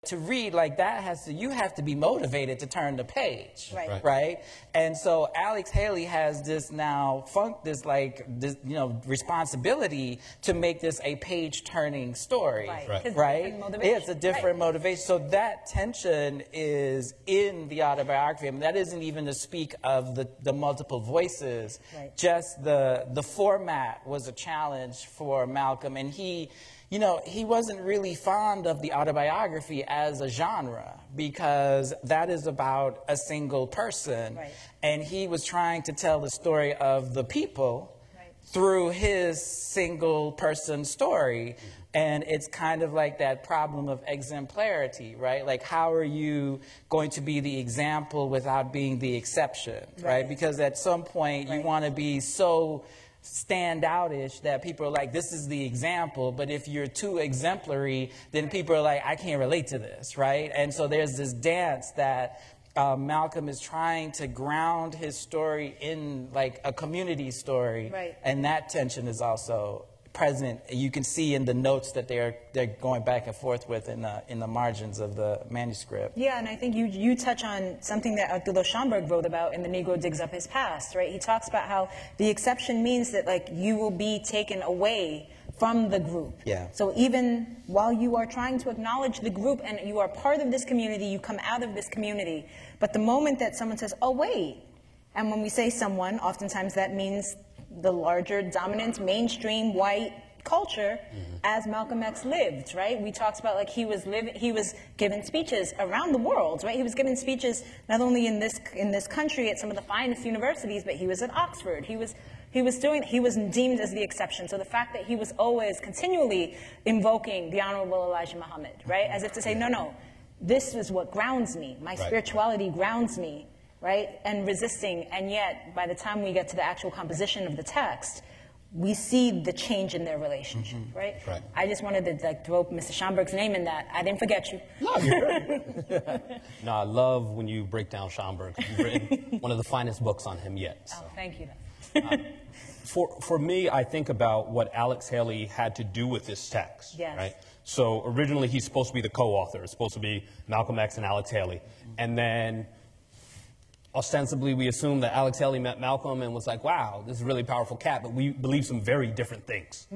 to read like that you have to be motivated to turn the page, right? Right? And so Alex Haley has this responsibility to make this a page-turning story, right? It's a different motivation. So that tension is in the autobiography. I mean, that isn't even to speak of the multiple voices. Just the format was a challenge for Malcolm, and he wasn't really fond of the autobiography as a genre because that is about a single person. And he was trying to tell the story of the people through his single person story. And it's kind of like that problem of exemplarity, right? Like, how are you going to be the example without being the exception, right? Because at some point you want to be so standoutish that people are like, this is the example, but if you're too exemplary, then people are like, I can't relate to this, right? And so there's this dance that Malcolm is trying to ground his story in like a community story, and that tension is also present. You can see in the notes that they're going back and forth with in the margins of the manuscript. Yeah, and I think you touch on something that Arturo Schomburg wrote about in The Negro Digs Up His Past, right? He talks about how the exception means that like you will be taken away from the group. So even while you are trying to acknowledge the group and you are part of this community, you come out of this community, but the moment that someone says, oh wait, and when we say someone, oftentimes that means the larger, dominant, mainstream white culture as Malcolm X lived, right? We talked about like he was giving speeches around the world, right? He was giving speeches not only in this country at some of the finest universities, but he was at Oxford. He was deemed as the exception. So the fact that he was always continually invoking the Honorable Elijah Muhammad, right? As if to say, no, this is what grounds me. My spirituality grounds me. Right, and resisting, and yet by the time we get to the actual composition of the text, we see the change in their relationship, right? I just wanted to like throw Mr. Schomburg's name in that. I didn't forget you. No, you're No, I love when you break down Schomburg. You've written one of the finest books on him yet. So. Oh, thank you. For me, I think about what Alex Haley had to do with this text, right? So originally he's supposed to be the co-author. It's supposed to be Malcolm X and Alex Haley, and then ostensibly, we assume that Alex Haley met Malcolm and was like, wow, this is a really powerful cat, but we believe some very different things.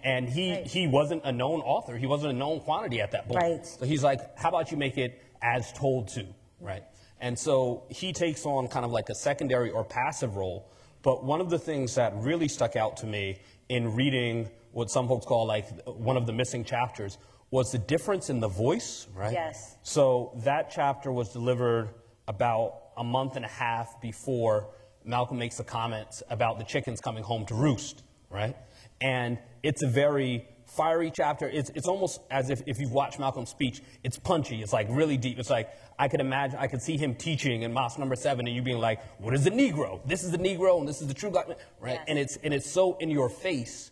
And he wasn't a known author. He wasn't a known quantity at that point. So he's like, how about you make it as told to, right? And so he takes on kind of like a secondary or passive role. But one of the things that really stuck out to me in reading what some folks call like one of the missing chapters was the difference in the voice, right? So that chapter was delivered about a month and a half before Malcolm makes the comments about the chickens coming home to roost, right? And it's a very fiery chapter. It's almost as if you've watched Malcolm's speech, it's punchy. It's like really deep. It's like I could see him teaching in Mosque number 7 and you being like, what is the Negro? This is the Negro and this is the true black man, right? And it's so in your face.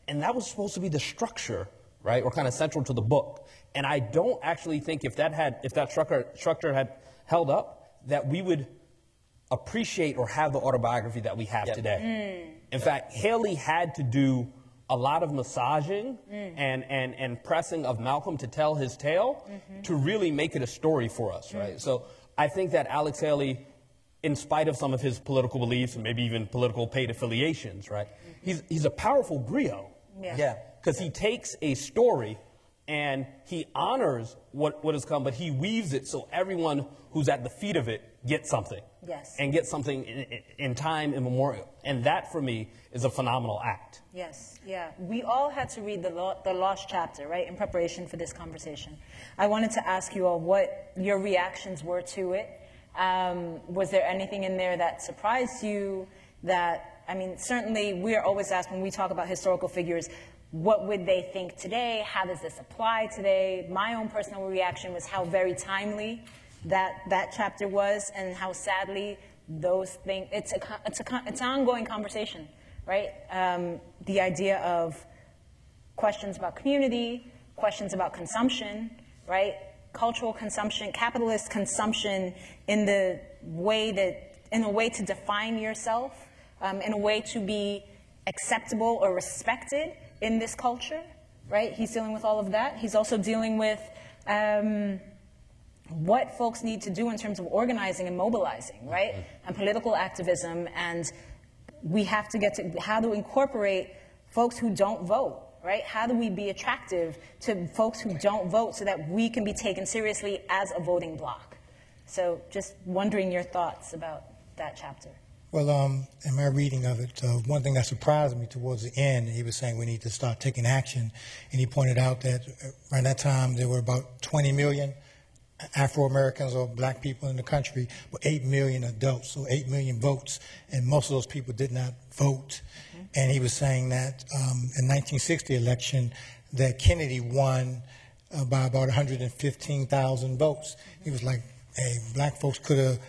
And that was supposed to be the structure, right? Or kind of central to the book. And I don't actually think if that structure had held up, that we would appreciate or have the autobiography that we have today. In fact, Haley had to do a lot of massaging and pressing of Malcolm to tell his tale to really make it a story for us, right? So I think that Alex Haley, in spite of some of his political beliefs and maybe even political paid affiliations, right, he's a powerful griot. Because he takes a story and he honors what has come, but he weaves it so everyone who's at the feet of it gets something. And gets something in time immemorial. And that, for me, is a phenomenal act. We all had to read the Lost chapter, right, in preparation for this conversation. I wanted to ask you all what your reactions were to it. Was there anything in there that surprised you? I mean, certainly we're always asked when we talk about historical figures, what would they think today? How does this apply today? My own personal reaction was how very timely that chapter was, and how sadly those things, it's an ongoing conversation, right? The idea of questions about community, questions about consumption, right? Cultural consumption, capitalist consumption in a way to define yourself, in a way to be acceptable or respected in this culture, right? He's dealing with all of that. He's also dealing with what folks need to do in terms of organizing and mobilizing, right? And political activism, and we have to get to how to incorporate folks who don't vote, right? How do we be attractive to folks who don't vote so that we can be taken seriously as a voting bloc? So just wondering your thoughts about that chapter. Well, in my reading of it, one thing that surprised me towards the end, he was saying we need to start taking action, and he pointed out that around that time there were about 20 million Afro-Americans or black people in the country, but 8 million adults, so 8 million votes, and most of those people did not vote. And he was saying that in 1960 election, that Kennedy won by about 115,000 votes. He was like, hey, black folks could have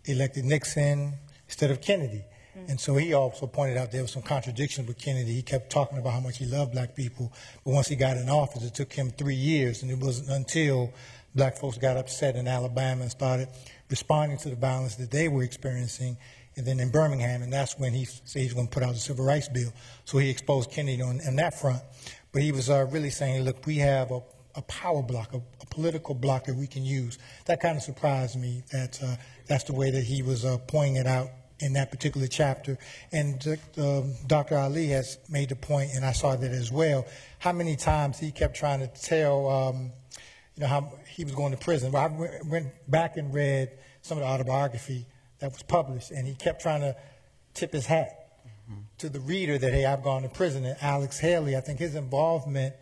elected Nixon instead of Kennedy. And so he also pointed out there was some contradictions with Kennedy. He kept talking about how much he loved black people, but once he got in office, it took him 3 years, and it wasn't until black folks got upset in Alabama and started responding to the violence that they were experiencing, and then in Birmingham, and that's when he said he's going to put out the Civil Rights Bill. So he exposed Kennedy on that front. But he was really saying, look, we have a power block, a political block that we can use. That kind of surprised me, that that's the way that he was pointing it out in that particular chapter. And Dr. Ali has made the point, and I saw that as well, how many times he kept trying to tell how he was going to prison. Well, I went back and read some of the autobiography that was published, and he kept trying to tip his hat to the reader that, hey, I've gone to prison. And Alex Haley, I think his involvement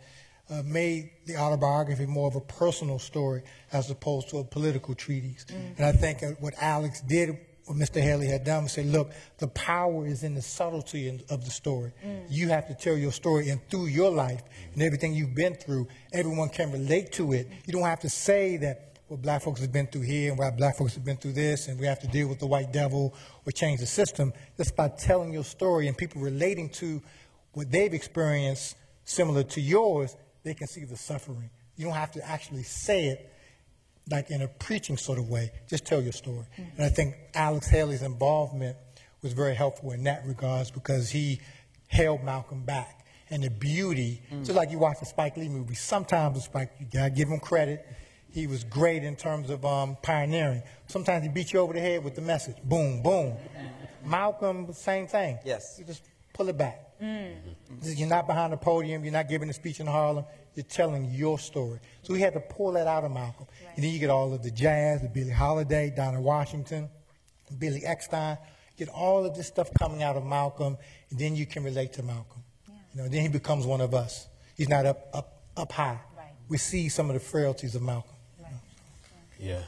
made the autobiography more of a personal story as opposed to a political treatise. And I think what Alex did, what Mr. Haley had done, was say, look, the power is in the subtlety of the story. You have to tell your story, and through your life and everything you've been through, everyone can relate to it. You don't have to say that, well, black folks have been through here, and why black folks have been through this, and we have to deal with the white devil or change the system. Just by telling your story and people relating to what they've experienced similar to yours, they can see the suffering. You don't have to actually say it like in a preaching sort of way. Just tell your story. And I think Alex Haley's involvement was very helpful in that regards, because he held Malcolm back. And the beauty, just like you watch a Spike Lee movie, sometimes you gotta give him credit. He was great in terms of pioneering. Sometimes he beat you over the head with the message. Boom, boom. Malcolm, same thing. Yes. You just pull it back. You're not behind the podium. You're not giving a speech in Harlem. You're telling your story. So we had to pull that out of Malcolm. Right. And then you get all of the jazz, the Billie Holiday, Donna Washington, Billy Eckstine. You get all of this stuff coming out of Malcolm, and then you can relate to Malcolm. Yeah. Then he becomes one of us. He's not up high. Right. We see some of the frailties of Malcolm. Right. Yeah.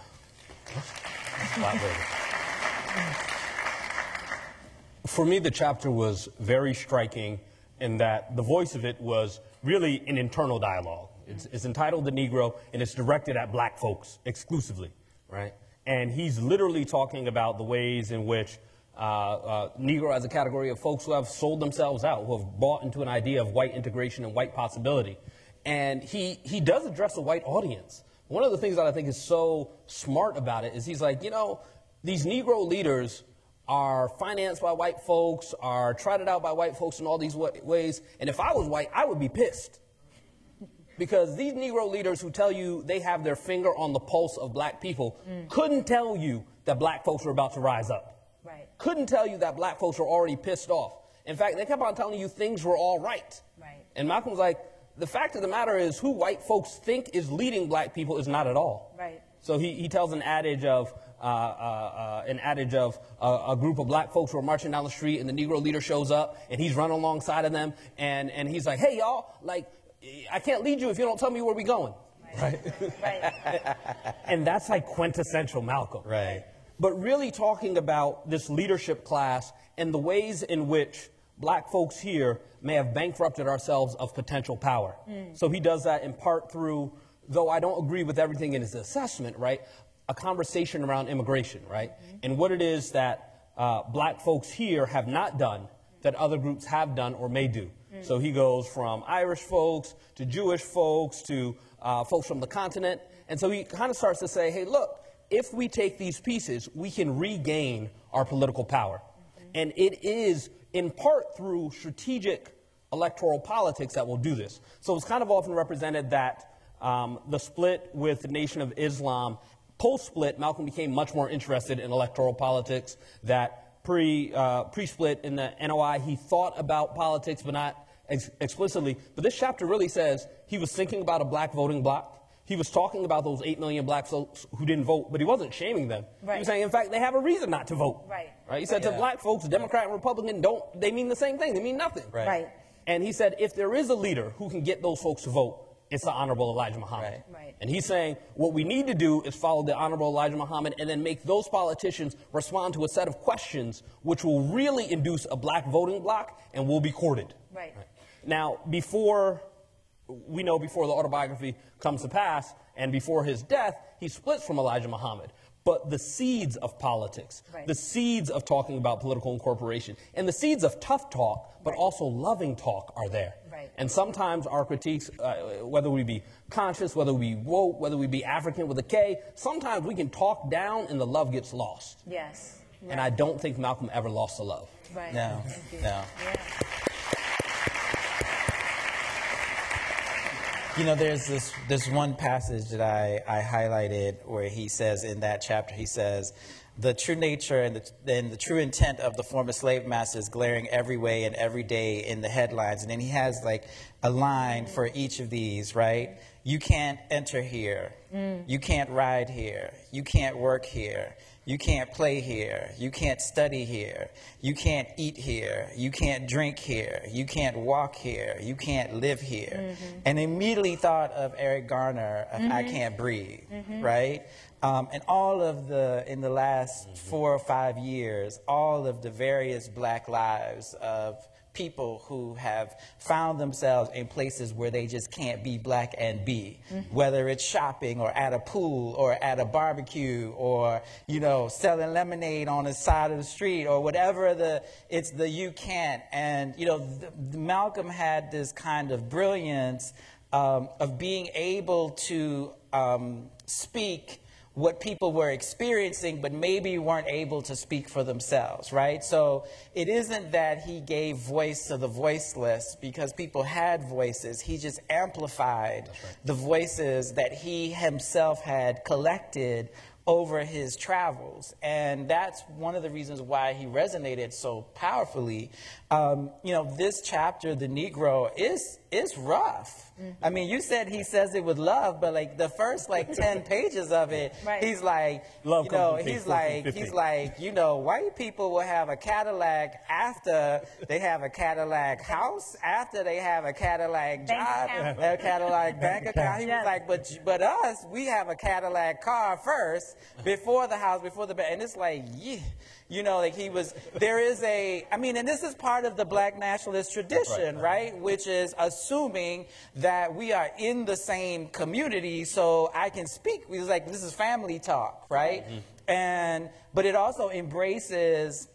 For me, the chapter was very striking in that the voice of it was really an internal dialogue. It's entitled The Negro, and it's directed at black folks exclusively, right? And he's literally talking about the ways in which Negro as a category of folks who have sold themselves out, who have bought into an idea of white integration and white possibility. And he does address a white audience. One of the things that I think is so smart about it is he's like, these Negro leaders are financed by white folks, are trotted out by white folks in all these ways. And if I was white, I would be pissed. Because these Negro leaders who tell you they have their finger on the pulse of black people couldn't tell you that black folks were about to rise up. Right. Couldn't tell you that black folks were already pissed off. In fact, they kept on telling you things were all right. Right. And Malcolm was like, the fact of the matter is who white folks think is leading black people is not at all. Right. So he tells an adage of a group of black folks who are marching down the street, and the Negro leader shows up, and he's running alongside of them, and he's like, hey, y'all, like, I can't lead you if you don't tell me where we're going. Right. Right. And that's like quintessential Malcolm. Right. But really talking about this leadership class and the ways in which black folks here may have bankrupted ourselves of potential power. So he does that in part through, though I don't agree with everything in his assessment, right, a conversation around immigration, right, and what it is that black folks here have not done that other groups have done or may do. So he goes from Irish folks to Jewish folks to folks from the continent. And so he kind of starts to say, hey, look, if we take these pieces, we can regain our political power. And it is in part through strategic electoral politics that will do this. So it's kind of often represented that the split with the Nation of Islam Post-split, Malcolm became much more interested in electoral politics. That pre-split in the NOI, he thought about politics, but not explicitly. But this chapter really says he was thinking about a black voting bloc. He was talking about those 8 million black folks who didn't vote, but he wasn't shaming them. Right. He was saying, in fact, they have a reason not to vote. Right. He said to black folks, Democrat and Republican, they mean the same thing. They mean nothing. Right. And he said, if there is a leader who can get those folks to vote, it's the Honorable Elijah Muhammad. Right. And he's saying what we need to do is follow the Honorable Elijah Muhammad and then make those politicians respond to a set of questions which will really induce a black voting bloc and will be courted. Right. Now, before the autobiography comes to pass and before his death, he splits from Elijah Muhammad. But the seeds of politics, the seeds of talking about political incorporation, and the seeds of tough talk, but also loving talk are there. And sometimes our critiques, whether we be conscious, whether we be woke, whether we be African with a K, sometimes we can talk down and the love gets lost. Yes. And I don't think Malcolm ever lost the love. Right. No. Yeah. You know, there's this one passage that I highlighted where he says in that chapter, he says, the true nature and the true intent of the former slave master is glaring every way and every day in the headlines. And then he has like a line for each of these, right? You can't enter here. You can't ride here. You can't work here. You can't play here. You can't study here. You can't eat here. You can't drink here. You can't walk here. You can't live here. And immediately thought of Eric Garner, I Can't Breathe, right? And all of in the last 4 or 5 years, all of the various black lives of people who have found themselves in places where they just can't be black and be, whether it's shopping or at a pool or at a barbecue or, you know, selling lemonade on the side of the street or whatever it's the you can't. And, you know, Malcolm had this kind of brilliance of being able to speak what people were experiencing, but maybe weren't able to speak for themselves, right? So it isn't that he gave voice to the voiceless because people had voices. He just amplified the voices that he himself had collected over his travels. And that's one of the reasons why he resonated so powerfully. You know, this chapter, The Negro, is rough. I mean, you said he says it with love, but like the first like 10 pages of it, he's like, love, you know, he's like, you know, white people will have a Cadillac after they have a Cadillac house, after they have a Cadillac job, a Cadillac bank account. He was like, but us, we have a Cadillac car first, before the house, before the bank. And it's like, yeah. You know, like there is I mean, and this is part of the black nationalist tradition, right? Which is assuming that we are in the same community, so I can speak. It's like, this is family talk, right? But it also embraces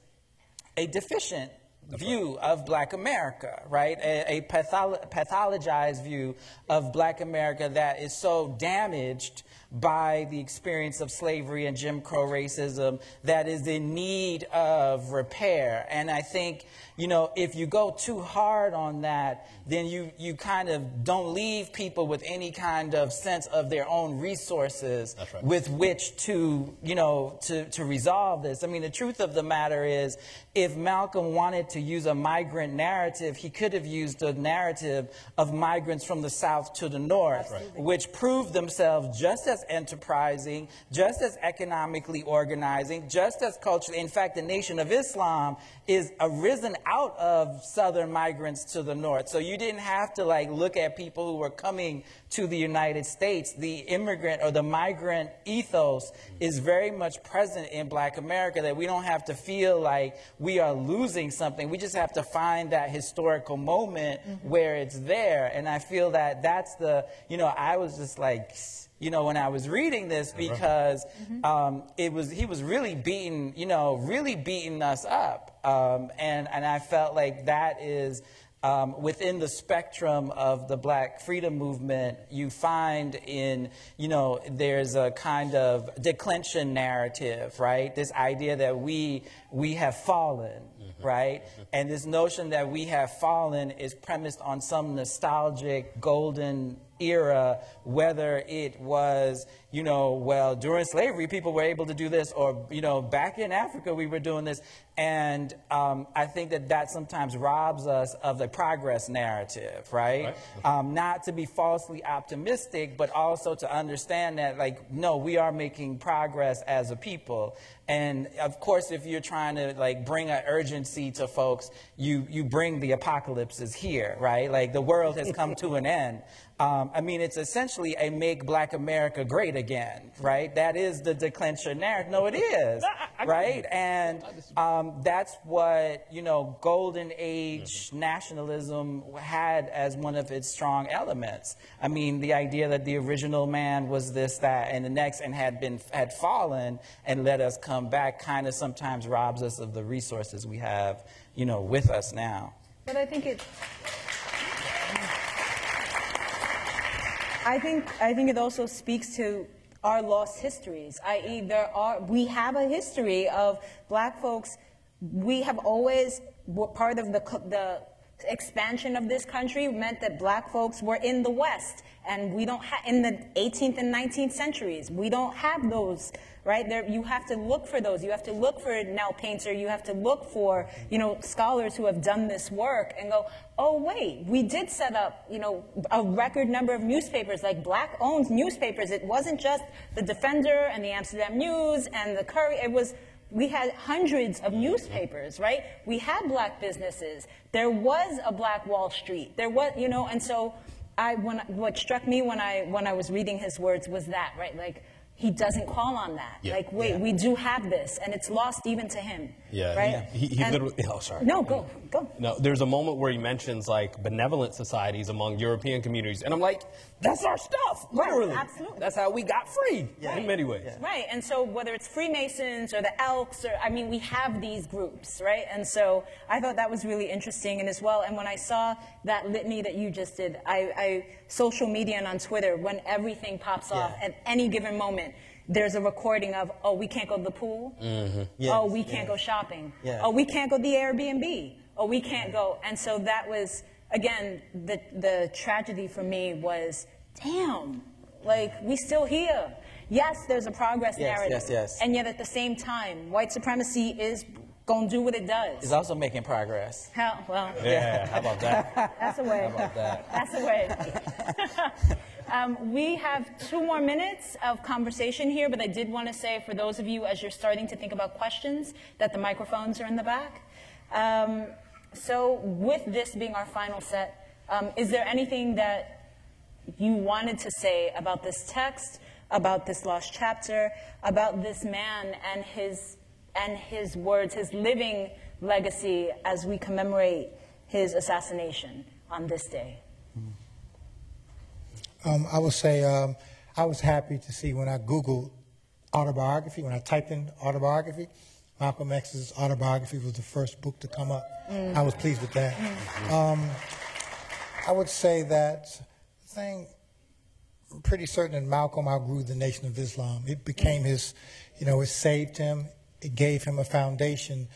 a deficient view of black America, right? A pathologized view of black America that is so damaged by the experience of slavery and Jim Crow racism that is in need of repair. And I think, you know, if you go too hard on that, then you kind of don't leave people with any kind of sense of their own resources with which to, you know, to resolve this. I mean, the truth of the matter is, if Malcolm wanted to use a migrant narrative, he could have used a narrative of migrants from the South to the North, which proved themselves just as enterprising, just as economically organizing, just as culturally. In fact, the Nation of Islam is arisen out of Southern migrants to the North. So you didn't have to like look at people who were coming to the United States. The immigrant or the migrant ethos is very much present in black America, that we don't have to feel like we are losing something. We just have to find that historical moment where it's there. And I feel that that's you know, I was just like, you know, when I was reading this, because he was really beating, you know, really beating us up. And I felt like that is within the spectrum of the black freedom movement. You find in, you know, there's a kind of declension narrative, right? This idea that we have fallen, right? And this notion that we have fallen is premised on some nostalgic golden era, whether it was, you know, well, during slavery, people were able to do this, or, you know, back in Africa, we were doing this. And I think that sometimes robs us of the progress narrative, right? Not to be falsely optimistic, but also to understand that, like, no, we are making progress as a people. And of course, if you're trying to, like, bring an urgency to folks, you bring the apocalypses here, right? Like, the world has come to an end. I mean, it's essentially a make Black America great again, right? That is the declension narrative. No, it is, right? And that's what, you know, golden age nationalism had as one of its strong elements. I mean, the idea that the original man was this, that, and the next, and had fallen and let us come back, kind of sometimes robs us of the resources we have, you know, with us now. But I think it also speaks to our lost histories, i.e. we have a history of Black folks. We have always, part of the expansion of this country meant that Black folks were in the West, and we don't have, in the 18th and 19th centuries, we don't have those, right? You have to look for those. You have to look for Nell Painter. You have to look for, you know, scholars who have done this work and go, oh, wait, we did set up, you know, a record number of newspapers, like Black-owned newspapers. It wasn't just the Defender and the Amsterdam News and the Courier. It was, we had hundreds of newspapers, right? We had Black businesses. There was a Black Wall Street. There was, you know, and so what struck me when I was reading his words was that, right? Like, he doesn't call on that. Yeah. Like, wait, we do have this, and it's lost even to him. Yeah, right? Yeah. He literally, oh, sorry. No, go. No, there's a moment where he mentions, like, benevolent societies among European communities, and I'm like, that's our stuff, literally. Right, absolutely. That's how we got free, in many ways. Yeah. Right, and so whether it's Freemasons or the Elks, or, I mean, we have these groups, right? And so I thought that was really interesting, and as well, and when I saw that litany that you just did, social media and on Twitter, when everything pops off at any given moment, there's a recording of, oh, we can't go to the pool. Yes, oh, we can't go shopping. Oh, we can't go to the Airbnb. Oh, we can't go. And so that was, again, the tragedy for me was, damn, like, we still here. Yes, there's a progress narrative. And yet at the same time, white supremacy is going to do what it does. It's also making progress. Well, how about that? That's a way. How about that? That's a way. We have 2 more minutes of conversation here, but I did want to say, for those of you, as you're starting to think about questions, that the microphones are in the back. So with this being our final set, is there anything that you wanted to say about this text, about this lost chapter, about this man and his words, his living legacy as we commemorate his assassination on this day? I would say I was happy to see when I Googled autobiography, when I typed in autobiography, Malcolm X's autobiography was the first book to come up. I was pleased with that. I would say that I'm pretty certain that Malcolm outgrew the Nation of Islam. It became his, you know, it saved him. It gave him a foundation,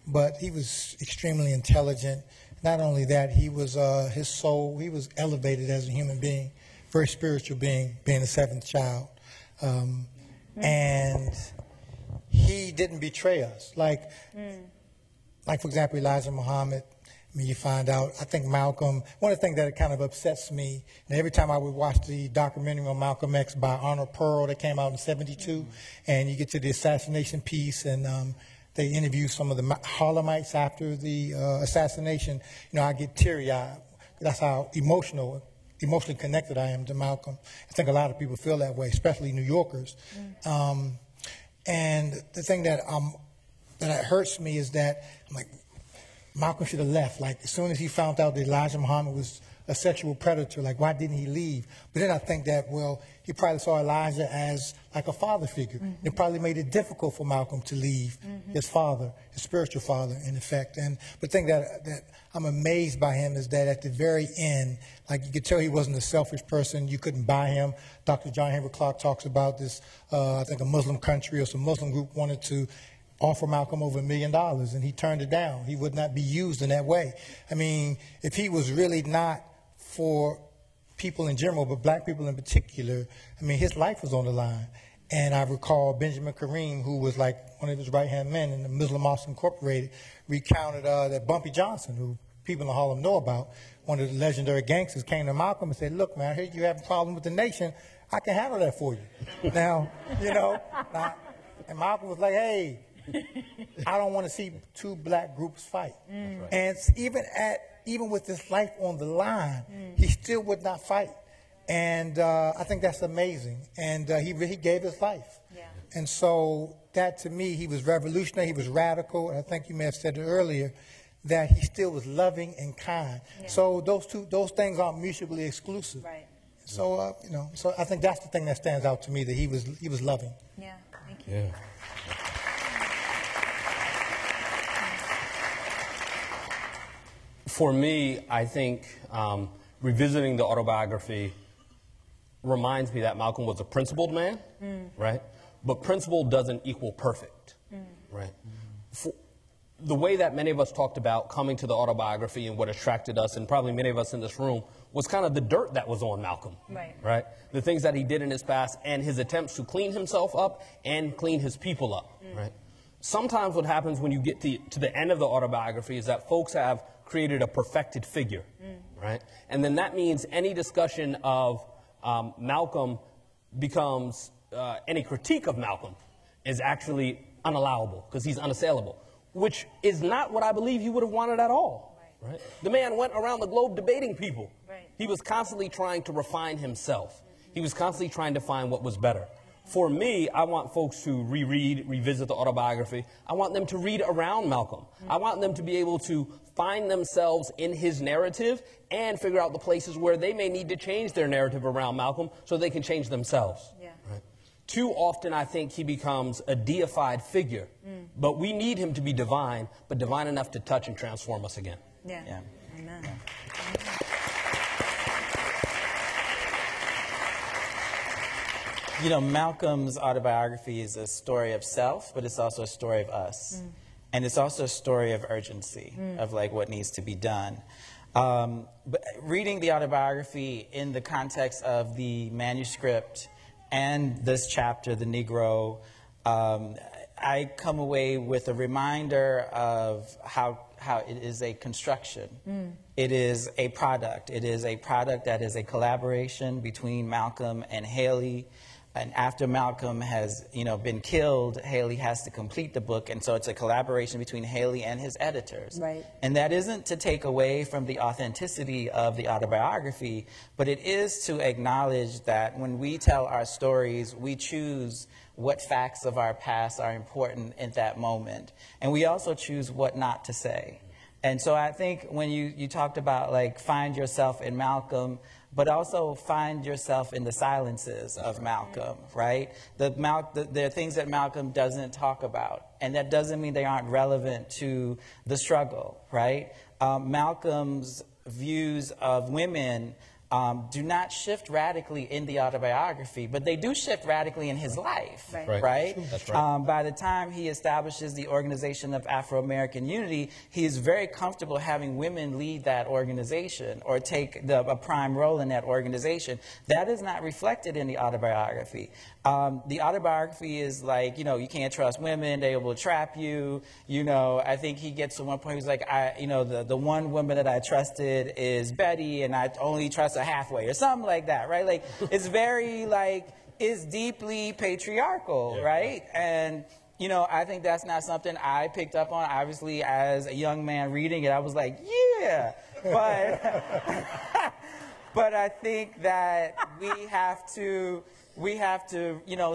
but he was extremely intelligent. Not only that, he was, his soul, he was elevated as a human being, very spiritual being the 7th child. And he didn't betray us. Like for example, Elijah Muhammad, I mean, you find out, I think Malcolm, one of the things that kind of upsets me, and every time I would watch the documentary on Malcolm X by Arnold Pearl that came out in '72, and you get to the assassination piece, and they interview some of the Harlemites after the assassination, you know, I get teary-eyed. That's how emotionally connected I am to Malcolm. I think a lot of people feel that way, especially New Yorkers. And the thing that hurts me is that, I'm like, Malcolm should have left. Like, as soon as he found out that Elijah Muhammad was a sexual predator, like, why didn't he leave? But then I think that, well, he probably saw Elijah as like a father figure. It probably made it difficult for Malcolm to leave his father, his spiritual father, in effect. And the thing that I'm amazed by him is that at the very end, like, you could tell he wasn't a selfish person. You couldn't buy him. Dr. John Henry Clark talks about this, I think a Muslim country or some Muslim group wanted to offer Malcolm over $1 million, and he turned it down. He would not be used in that way. I mean, if he was really not for people in general, but black people in particular, I mean, his life was on the line. And I recall Benjamin Kareem, who was like one of his right-hand men in the Muslim Mosque Incorporated, recounted that Bumpy Johnson, who people in Harlem know about, one of the legendary gangsters, came to Malcolm and said, look, man, I hear you have a problem with the nation. I can handle that for you. Now, you know, and Malcolm was like, hey, I don't want to see two black groups fight. Right. And even with his life on the line, he still would not fight. And I think that's amazing. And he gave his life. Yeah. And so that, to me, he was revolutionary, he was radical. And I think you may have said it earlier, that he still was loving and kind. Yeah. So those things aren't mutually exclusive. Right. So, you know, so I think that's the thing that stands out to me, that he was loving. Yeah, thank you. Yeah. For me, I think revisiting the autobiography reminds me that Malcolm was a principled man, right? But principled doesn't equal perfect, right? The way that many of us talked about coming to the autobiography and what attracted us, and probably many of us in this room, was kind of the dirt that was on Malcolm, right? The things that he did in his past and his attempts to clean himself up and clean his people up, right? Sometimes what happens when you get to the end of the autobiography is that folks have created a perfected figure, right? And then that means any discussion of Malcolm becomes, any critique of Malcolm is actually unallowable because he's unassailable, which is not what I believe he would have wanted at all, right? The man went around the globe debating people. Right. He was constantly trying to refine himself. He was constantly trying to find what was better. For me, I want folks to revisit the autobiography. I want them to read around Malcolm. I want them to be able to find themselves in his narrative and figure out the places where they may need to change their narrative around Malcolm so they can change themselves. Yeah. Right? Too often, I think he becomes a deified figure, but we need him to be divine, but divine enough to touch and transform us again. Yeah. Yeah. Amen. Yeah. You know, Malcolm's autobiography is a story of self, but it's also a story of us. And it's also a story of urgency, of like what needs to be done. But reading the autobiography in the context of the manuscript and this chapter, The Negro, I come away with a reminder of how it is a construction. It is a product. It is a product that is a collaboration between Malcolm and Haley. And after Malcolm has, been killed, Haley has to complete the book, and so it's a collaboration between Haley and his editors. Right. And that isn't to take away from the authenticity of the autobiography, but it is to acknowledge that when we tell our stories, we choose what facts of our past are important in that moment, and we also choose what not to say. And so I think when you talked about, like, find yourself in Malcolm, but also find yourself in the silences of Malcolm, right? There are things that Malcolm doesn't talk about, and that doesn't mean they aren't relevant to the struggle, right? Malcolm's views of women do not shift radically in the autobiography, but they do shift radically in his life, right? That's right. By the time he establishes the Organization of Afro-American Unity, he is very comfortable having women lead that organization or take a prime role in that organization. That is not reflected in the autobiography. The autobiography is like, you can't trust women, they will trap you. I think he gets to one point, he's like, the one woman that I trusted is Betty, and I only trust her halfway, or something like that, right? Like, it's very, it's deeply patriarchal, right? And, I think that's not something I picked up on. Obviously, as a young man reading it, I was like, yeah, but I think that we have to,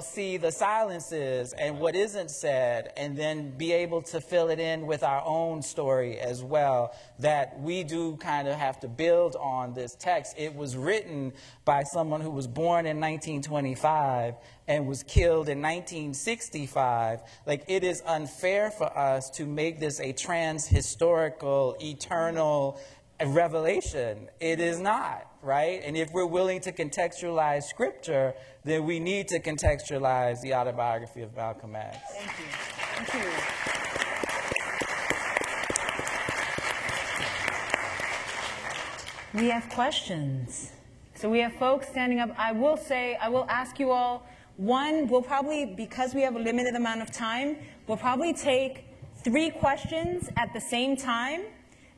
see the silences and what isn't said, and then be able to fill it in with our own story as well, that we do kind of have to build on this text. It was written by someone who was born in 1925 and was killed in 1965. Like, it is unfair for us to make this a trans-historical, eternal revelation. It is not, right? And if we're willing to contextualize scripture, then we need to contextualize the autobiography of Malcolm X. Thank you. Thank you. We have questions. So we have folks standing up. I will ask you all, one, we'll probably, because we have a limited amount of time, we'll probably take 3 questions at the same time,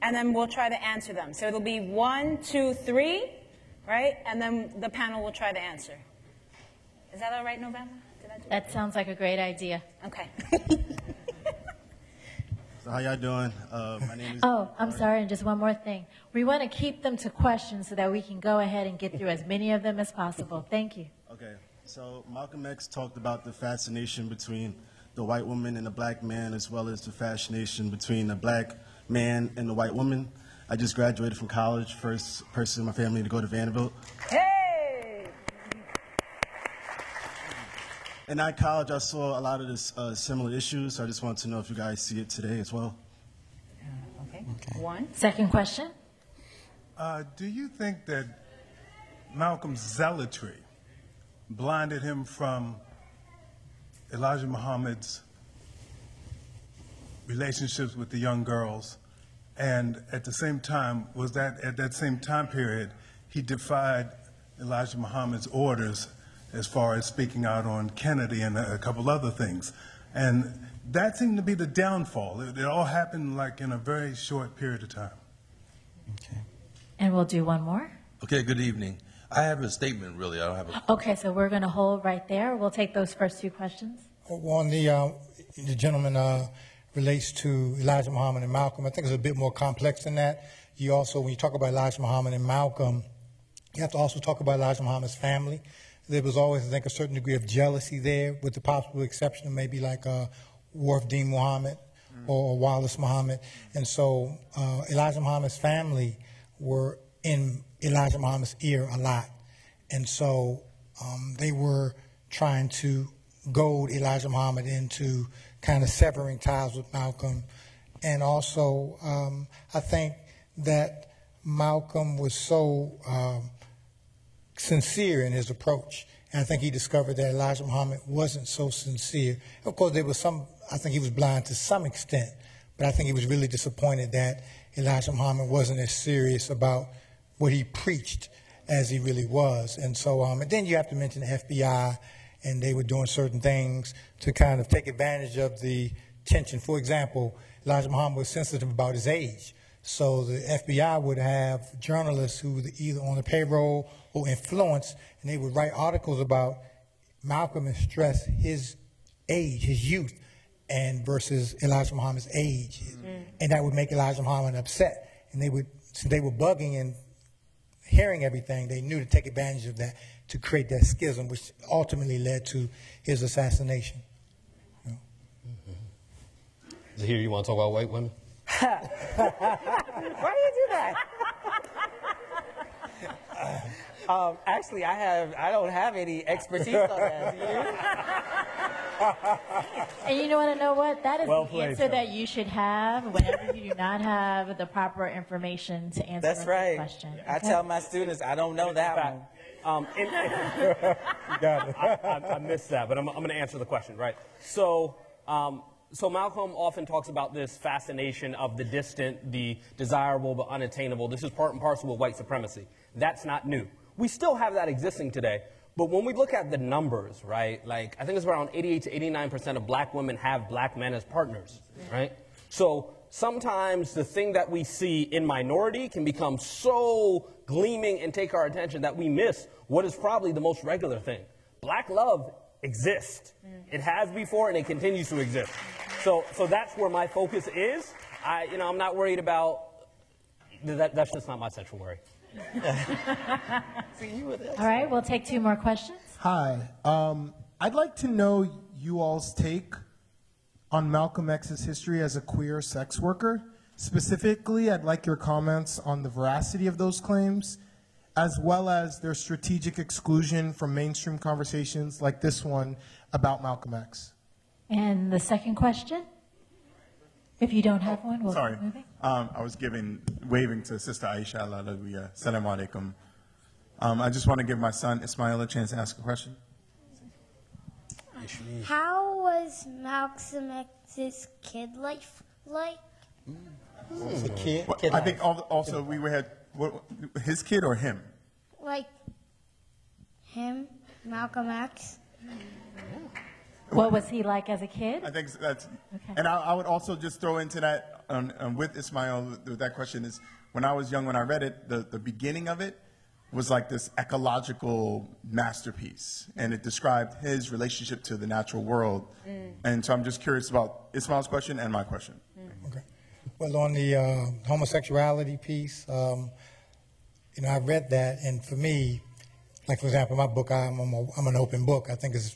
and then we'll try to answer them. So it'll be 1, 2, 3, right? And then the panel will try to answer. Is that all right, November? That sounds like a great idea. Okay. So how y'all doing? My name is... Oh, I'm sorry, and just one more thing. We want to keep them to questions so that we can go ahead and get through as many of them as possible. Thank you. Okay. So Malcolm X talked about the fascination between the white woman and the black man, as well as the fascination between the black man and the white woman. I just graduated from college, first person in my family to go to Vanderbilt. Hey! And at college, I saw a lot of this similar issues, so I just wanted to know if you guys see it today as well. Okay. One. Second question. Do you think that Malcolm's zealotry blinded him from Elijah Muhammad's relationships with the young girls, and at the same time, was that at that same time period, he defied Elijah Muhammad's orders as far as speaking out on Kennedy and a couple other things? And that seemed to be the downfall. It all happened like in a very short period of time. Okay. And we'll do one more. Okay, good evening. I have a statement, really. I don't have a... Okay, so we're going to hold right there. We'll take those first 2 questions. Well, the gentleman relates to Elijah Muhammad and Malcolm. I think it's a bit more complex than that. You also, when you talk about Elijah Muhammad and Malcolm, you have to also talk about Elijah Muhammad's family. There was always, I think, a certain degree of jealousy there, with the possible exception of maybe like Wharf-Dean Muhammad or Wallace Muhammad. And so Elijah Muhammad's family were in Elijah Muhammad's ear a lot. And so they were trying to goad Elijah Muhammad into kind of severing ties with Malcolm. And also, I think that Malcolm was so sincere in his approach. And I think he discovered that Elijah Muhammad wasn't so sincere. Of course, there was some, I think he was blind to some extent, but I think he was really disappointed that Elijah Muhammad wasn't as serious about what he preached as he really was. And so, and then you have to mention the FBI, and they were doing certain things to kind of take advantage of the tension. For example, Elijah Muhammad was sensitive about his age. So the FBI would have journalists who were either on the payroll or influence, and they would write articles about Malcolm and stress his age, his youth, and versus Elijah Muhammad's age. And that would make Elijah Muhammad upset. And they would, since they were bugging and hearing everything, they knew to take advantage of that to create that schism, which ultimately led to his assassination. Zahir, you want to talk about white women? Why do you do that? Actually, I don't have any expertise on that. Do you? And you want to know what? That is Well the played, answer that you should have whenever you do not have the proper information to answer That's right. the question. I tell my students I don't know that one. I missed that, but I'm going to answer the question, right? So Malcolm often talks about this fascination of the distant, the desirable but unattainable. This is part and parcel with white supremacy. That's not new. We still have that existing today. But when we look at the numbers, right, like I think it's around 88 to 89% of black women have black men as partners, right? So sometimes the thing that we see in minority can become so gleaming and take our attention that we miss what is probably the most regular thing. Black love exists. It has before and it continues to exist. So that's where my focus is. I'm not worried about that. That's just not my central worry. All right, we'll take 2 more questions. Hi. I'd like to know you all's take on Malcolm X's history as a queer sex worker. Specifically, I'd like your comments on the veracity of those claims, as well as their strategic exclusion from mainstream conversations like this one about Malcolm X. And the second question? If you don't have one, we'll keep moving. I was waving to Sister Aisha. Hallelujah. Assalamu alaikum. I just want to give my son Ismail a chance to ask a question. How was Malcolm X's kid life like? The kid? I think also we had his kid or him? Like him, Malcolm X. What was he like as a kid? I think that's, okay. And I would also just throw into that, with Ismail, that question is, when I was young, when I read it, the beginning of it was like this ecological masterpiece, and it described his relationship to the natural world. And so I'm just curious about Ismail's question and my question. Okay. Well, on the homosexuality piece, you know, I read that, and for me, like for example, my book, I'm an open book. I think is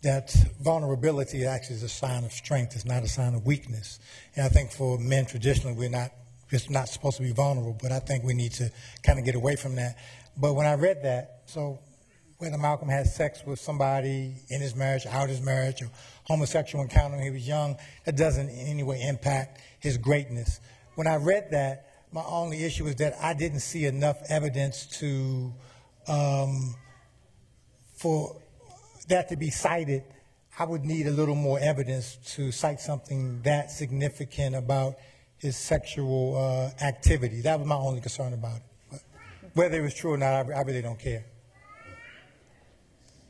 that vulnerability actually is a sign of strength. It's not a sign of weakness. And I think for men traditionally, we're not supposed to be vulnerable, but I think we need to kind of get away from that. But when I read that, so whether Malcolm had sex with somebody in his marriage, out of his marriage, or homosexual encounter when he was young, that doesn't in any way impact his greatness. When I read that, my only issue is that I didn't see enough evidence to, for that to be cited. I would need a little more evidence to cite something that significant about his sexual activity. That was my only concern about it. But whether it was true or not, I really don't care.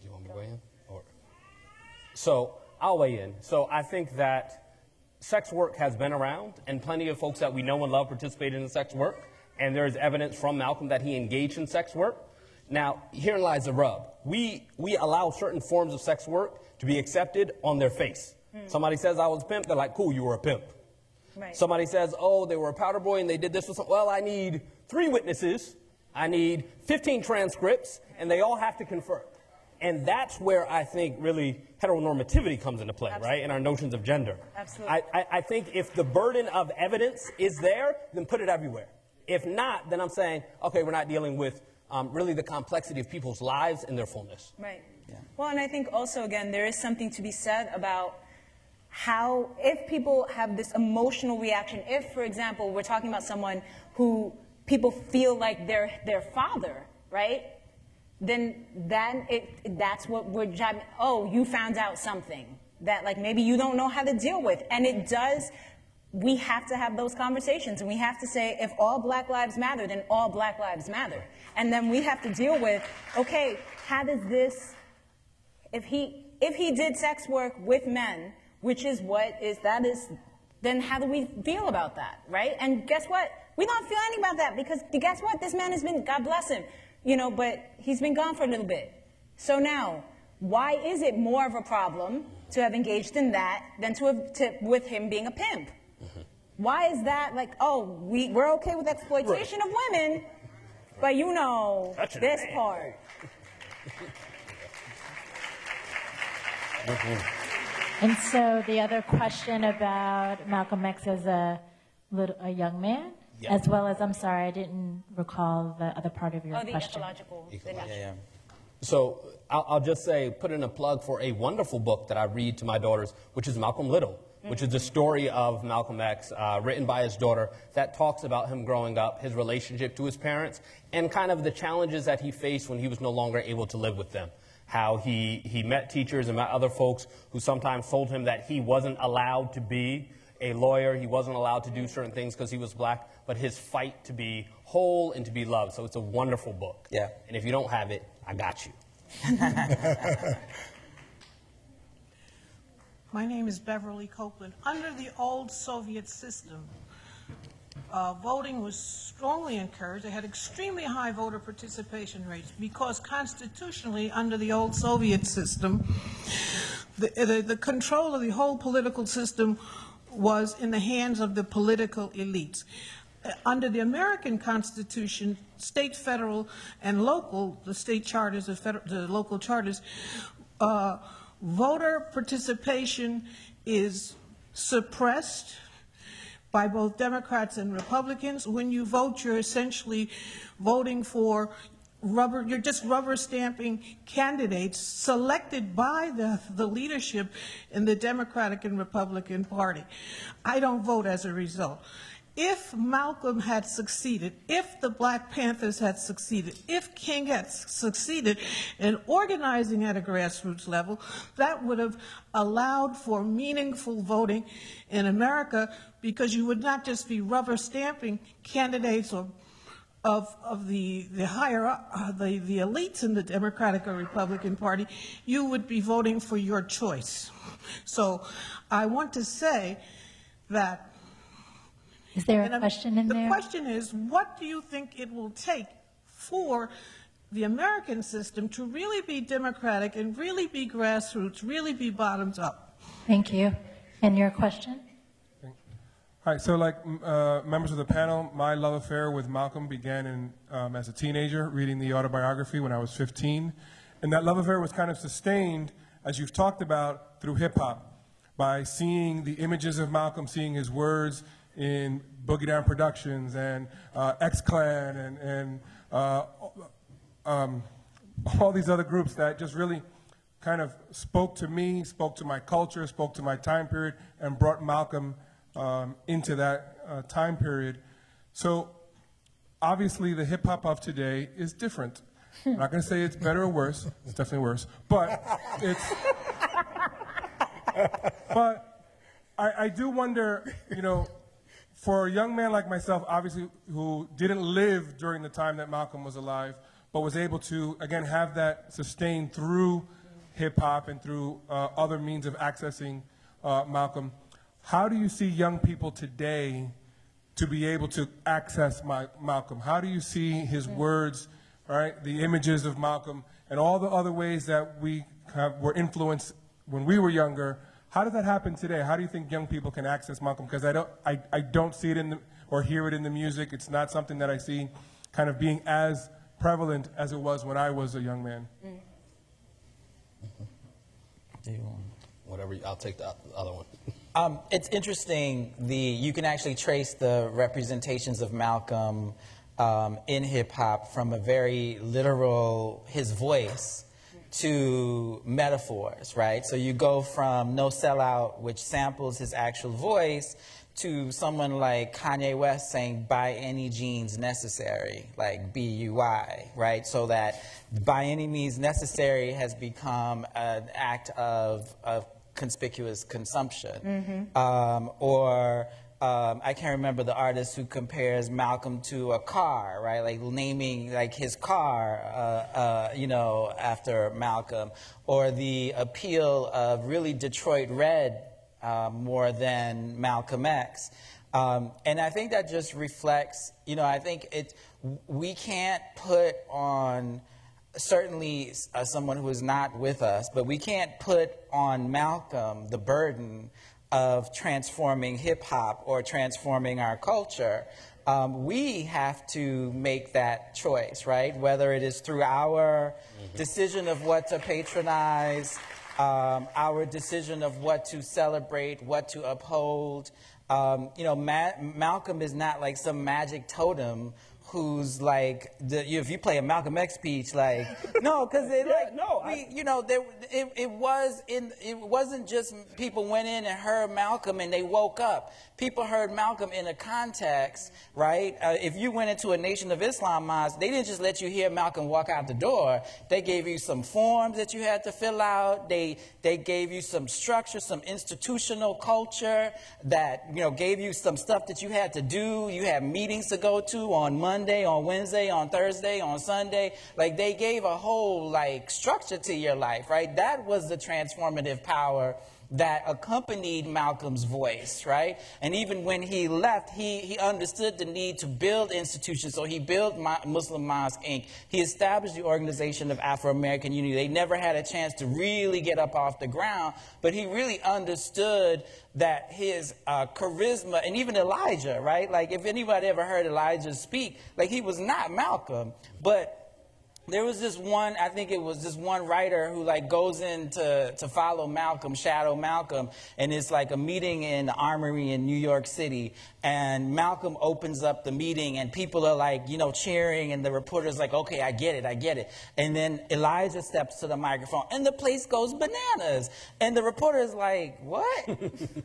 You want me to weigh in? So I'll weigh in. So I think that sex work has been around, and plenty of folks that we know and love participated in sex work, and there is evidence from Malcolm that he engaged in sex work. Now, herein lies the rub. We allow certain forms of sex work to be accepted on their face. Somebody says, I was a pimp, they're like, cool, you were a pimp. Right. Somebody says, oh, they were a powder boy and they did this with well, I need 3 witnesses, I need 15 transcripts, and they all have to confer. And that's where I think really heteronormativity comes into play, right, in our notions of gender. Absolutely. I think if the burden of evidence is there, then put it everywhere. If not, then I'm saying, okay, we're not dealing with really the complexity of people's lives and their fullness. Right. Yeah. Well, and I think also, again, there is something to be said about how, if people have this emotional reaction, if, for example, we're talking about someone who people feel like they're their father, right? Then that's what we're driving. Oh, you found out something that like maybe you don't know how to deal with. And it does, we have to have those conversations, and we have to say, if all Black lives matter, then all Black lives matter. And then we have to deal with, okay, how does this, if he did sex work with men, which is then how do we feel about that, right? And guess what? We don't feel anything about that, because guess what? This man has been, God bless him, you know, but he's been gone for a little bit. So now, why is it more of a problem to have engaged in that than with him being a pimp? Why is that like, oh, we're okay with exploitation of women, but you know, this part. And so the other question about Malcolm X as a young man, as well as, I'm sorry, I didn't recall the other part of your question. Yeah. So I'll just say, put in a plug for a wonderful book that I read to my daughters, which is Malcolm Little, which is the story of Malcolm X, written by his daughter, that talks about him growing up, his relationship to his parents, and kind of the challenges that he faced when he was no longer able to live with them. How he met teachers and met other folks who sometimes told him that he wasn't allowed to be a lawyer, he wasn't allowed to do certain things because he was Black, but his fight to be whole and to be loved. So it's a wonderful book. Yeah. And if you don't have it, I got you. My name is Beverly Copeland. Under the old Soviet system, voting was strongly encouraged. They had extremely high voter participation rates because constitutionally, under the old Soviet system, the control of the whole political system was in the hands of the political elites. Under the American Constitution, state, federal, and local, the state charters, the local charters, voter participation is suppressed by both Democrats and Republicans. When you vote, you're essentially voting for you're just rubber stamping candidates selected by the leadership in the Democratic and Republican Party. I don't vote as a result. If Malcolm had succeeded, if the Black Panthers had succeeded, if King had succeeded in organizing at a grassroots level, that would have allowed for meaningful voting in America, because you would not just be rubber stamping candidates or of the higher the elites in the Democratic or Republican Party, you would be voting for your choice. So I want to say that. Is there a question in there? The question is, what do you think it will take for the American system to really be democratic and really be grassroots, really be bottoms up? Thank you. And your question? All right, so like members of the panel, my love affair with Malcolm began as a teenager, reading the autobiography when I was 15. And that love affair was kind of sustained, as you've talked about, through hip-hop, by seeing the images of Malcolm, seeing his words in Boogie Down Productions and X-Clan and all these other groups that just really kind of spoke to me, spoke to my culture, spoke to my time period, and brought Malcolm into that time period. So obviously the hip hop of today is different. I'm not going to say it's better or worse. It's definitely worse. But it's. But I do wonder, you know, for a young man like myself, obviously, who didn't live during the time that Malcolm was alive, but was able to, again, have that sustained through hip hop and through other means of accessing Malcolm. How do you see young people today to be able to access Malcolm? How do you see his words, right, the images of Malcolm, and all the other ways that we were influenced when we were younger? How does that happen today? How do you think young people can access Malcolm? Because I don't see it or hear it in the music. It's not something that I see kind of being as prevalent as it was when I was a young man. Whatever, I'll take the other one. It's interesting, you can actually trace the representations of Malcolm in hip-hop from a very literal, his voice, to metaphors, right? So you go from No Sellout, which samples his actual voice, to someone like Kanye West saying, by any means necessary, like B-U-I, right? So that by any means necessary has become an act of conspicuous consumption. I can't remember the artist who compares Malcolm to a car, right? Like naming like his car, you know, after Malcolm, or the appeal of really Detroit Red more than Malcolm X. And I think that just reflects, you know, I think we can't put on, certainly someone who is not with us, but we can't put on Malcolm the burden of transforming hip-hop or transforming our culture. We have to make that choice, right? Whether it is through our decision of what to patronize, our decision of what to celebrate, what to uphold. You know, Malcolm is not like some magic totem who's like, if you play a Malcolm X speech, like, no, because you know, it wasn't just people went in and heard Malcolm and they woke up. People heard Malcolm in a context, right? If you went into a Nation of Islam mosque, they didn't just let you hear Malcolm walk out the door. They gave you some forms that you had to fill out. They gave you some structure, some institutional culture that, you know, gave you some stuff that you had to do. You had meetings to go to on Monday, on Wednesday, on Thursday, on Sunday. Like, they gave a whole, like, structure to your life, right? That was the transformative power that accompanied Malcolm's voice, right? And even when he left, he understood the need to build institutions. So he built Muslim Mosque, Inc. He established the Organization of Afro-American Unity. They never had a chance to really get up off the ground, but he really understood that his charisma, and even Elijah, right? Like, if anybody ever heard Elijah speak, like, he was not Malcolm, but there was this one, I think it was this one writer who like goes in to follow Malcolm, shadow Malcolm, and it's like a meeting in the Armory in New York City, and Malcolm opens up the meeting and people are like, you know, cheering, and the reporter's like, okay, I get it. And then Elijah steps to the microphone and the place goes bananas. And the reporter's like, what?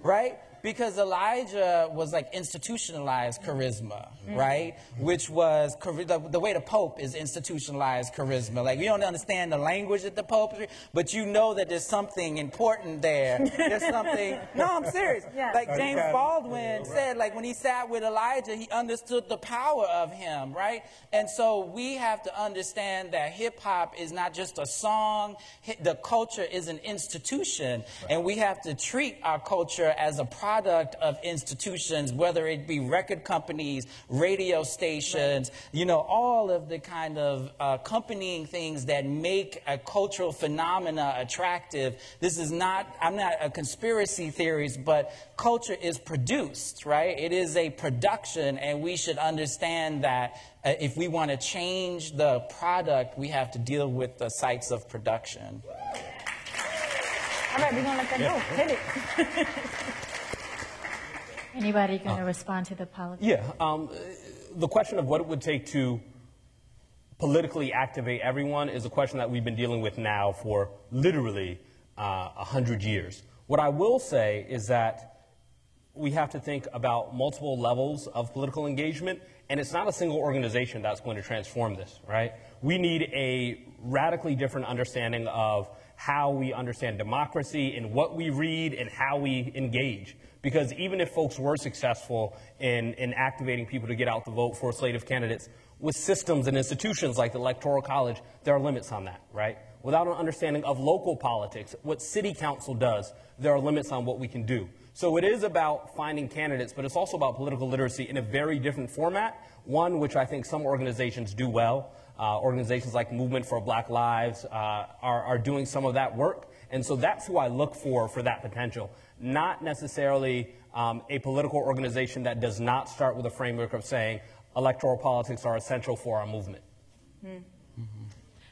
Right? Because Elijah was like institutionalized charisma, right? Which was, the way the Pope is institutionalized recognize charisma. Like, you don't understand the language of the poetry, but you know that there's something important there. There's something, no, I'm serious. Yeah. Like James Baldwin said, like when he sat with Elijah, he understood the power of him, right? And so we have to understand that hip hop is not just a song. The culture is an institution, and we have to treat our culture as a product of institutions, whether it be record companies, radio stations, you know, all of the kind of accompanying things that make a cultural phenomena attractive. This is not, I'm not a conspiracy theorist, but culture is produced, right? It is a production, and we should understand that if we want to change the product, we have to deal with the sites of production. All right, we're going to let that go. Hit it. Anybody going to respond to the politics? Yeah. The question of what it would take to politically activate everyone is a question that we've been dealing with now for literally 100 years. What I will say is that we have to think about multiple levels of political engagement, and it's not a single organization that's going to transform this, right? We need a radically different understanding of how we understand democracy and what we read and how we engage. Because even if folks were successful in activating people to get out to vote for slate of candidates, with systems and institutions like the Electoral College, there are limits on that, right? Without an understanding of local politics, what city council does, there are limits on what we can do. So it is about finding candidates, but it's also about political literacy in a very different format, one which I think some organizations do well. Organizations like Movement for Black Lives are doing some of that work. And so that's who I look for that potential, not necessarily a political organization that does not start with a framework of saying electoral politics are essential for our movement.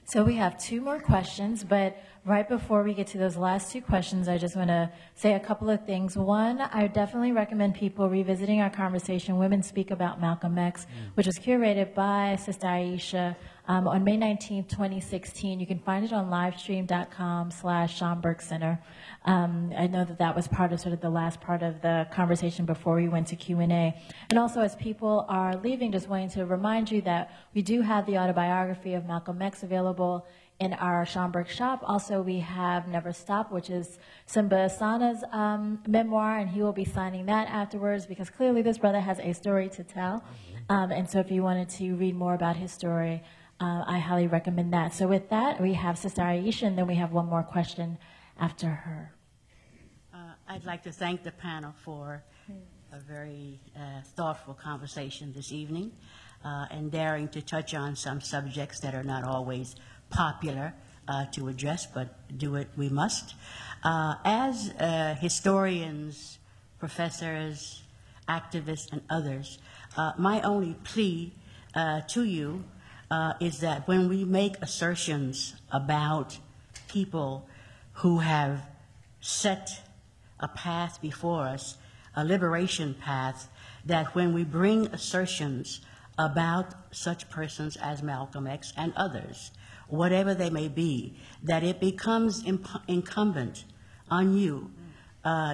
So we have two more questions, but right before we get to those last two questions, I just want to say a couple of things. One, I definitely recommend people revisiting our conversation, Women Speak About Malcolm X, which was curated by Sister Aisha on May 19th, 2016. You can find it on livestream.com/Schomburg Center. I know that was part of sort of the last part of the conversation before we went to Q&A. And also, as people are leaving, just wanting to remind you that we do have the autobiography of Malcolm X available in our Schomburg shop. Also, we have Never Stop, which is Simba Asana's memoir, and he will be signing that afterwards because clearly this brother has a story to tell. And so if you wanted to read more about his story, I highly recommend that. So with that, we have Sister Aisha, and then we have one more question after her. I'd like to thank the panel for a very thoughtful conversation this evening and daring to touch on some subjects that are not always popular to address, but do it we must. As historians, professors, activists, and others, my only plea to you is that when we make assertions about people who have set a path before us, a liberation path, that when we bring assertions about such persons as Malcolm X and others, whatever they may be, that it becomes incumbent on you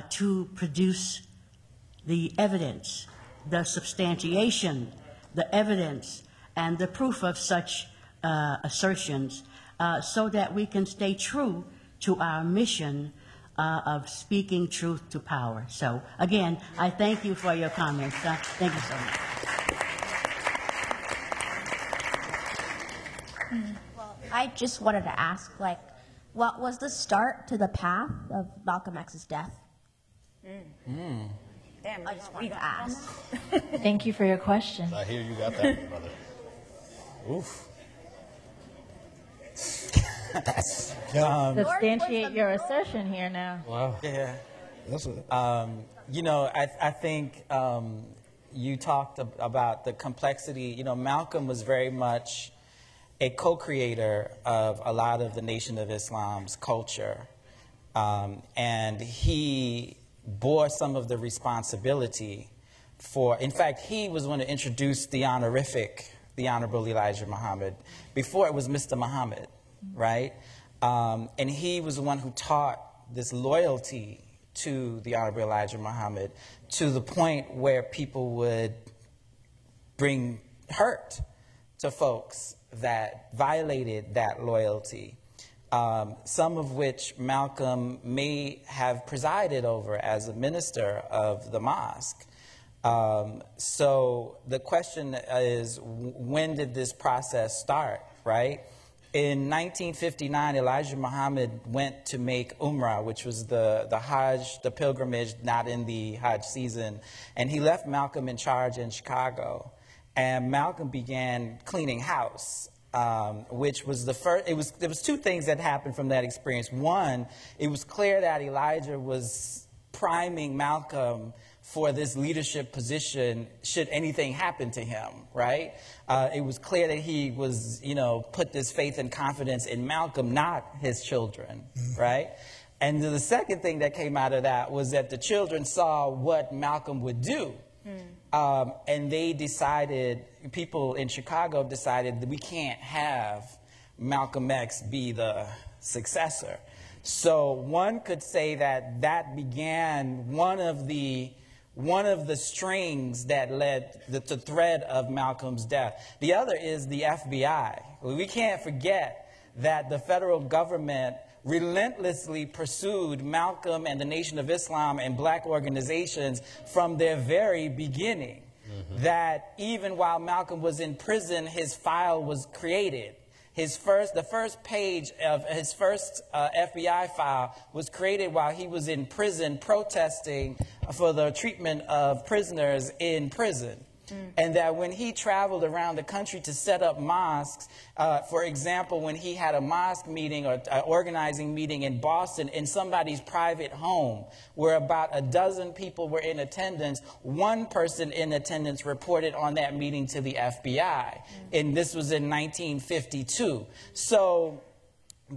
to produce the evidence, the substantiation, the evidence, and the proof of such assertions so that we can stay true to our mission of speaking truth to power. So, again, I thank you for your comments. Thank you so much. Well, I just wanted to ask, what was the start to the path of Malcolm X's death? Damn, I just wanted to ask. Thank you for your question. I hear you got that, brother. Oof. Substantiate your assertion here now. Wow. Yeah. You know, I think you talked about the complexity. You know, Malcolm was very much a co-creator of a lot of the Nation of Islam's culture. And he bore some of the responsibility for, in fact, he was one to introduce the honorific, the Honorable Elijah Muhammad. Before it was Mr. Muhammad, right? And he was the one who taught this loyalty to the Honorable Elijah Muhammad to the point where people would bring hurt to folks that violated that loyalty, some of which Malcolm may have presided over as a minister of the mosque. So the question is, when did this process start, right? In 1959, Elijah Muhammad went to make Umrah, which was the Hajj, the pilgrimage, not in the Hajj season, and he left Malcolm in charge in Chicago. And Malcolm began cleaning house, which was the first. There was two things that happened from that experience. One, it was clear that Elijah was priming Malcolm for this leadership position should anything happen to him, right? It was clear that he was, put this faith and confidence in Malcolm, not his children, right? And the second thing that came out of that was that the children saw what Malcolm would do. And they decided, people in Chicago decided that we can't have Malcolm X be the successor. So one could say that that began one of the strings that led the thread of Malcolm's death. The other is the FBI. We can't forget that the federal government relentlessly pursued Malcolm and the Nation of Islam and black organizations from their very beginning. That even while Malcolm was in prison, his file was created. The first page of his first FBI file was created while he was in prison protesting for the treatment of prisoners in prison. And that when he traveled around the country to set up mosques, for example, when he had a mosque meeting or organizing meeting in Boston in somebody's private home where about a dozen people were in attendance, one person in attendance reported on that meeting to the FBI. And this was in 1952. So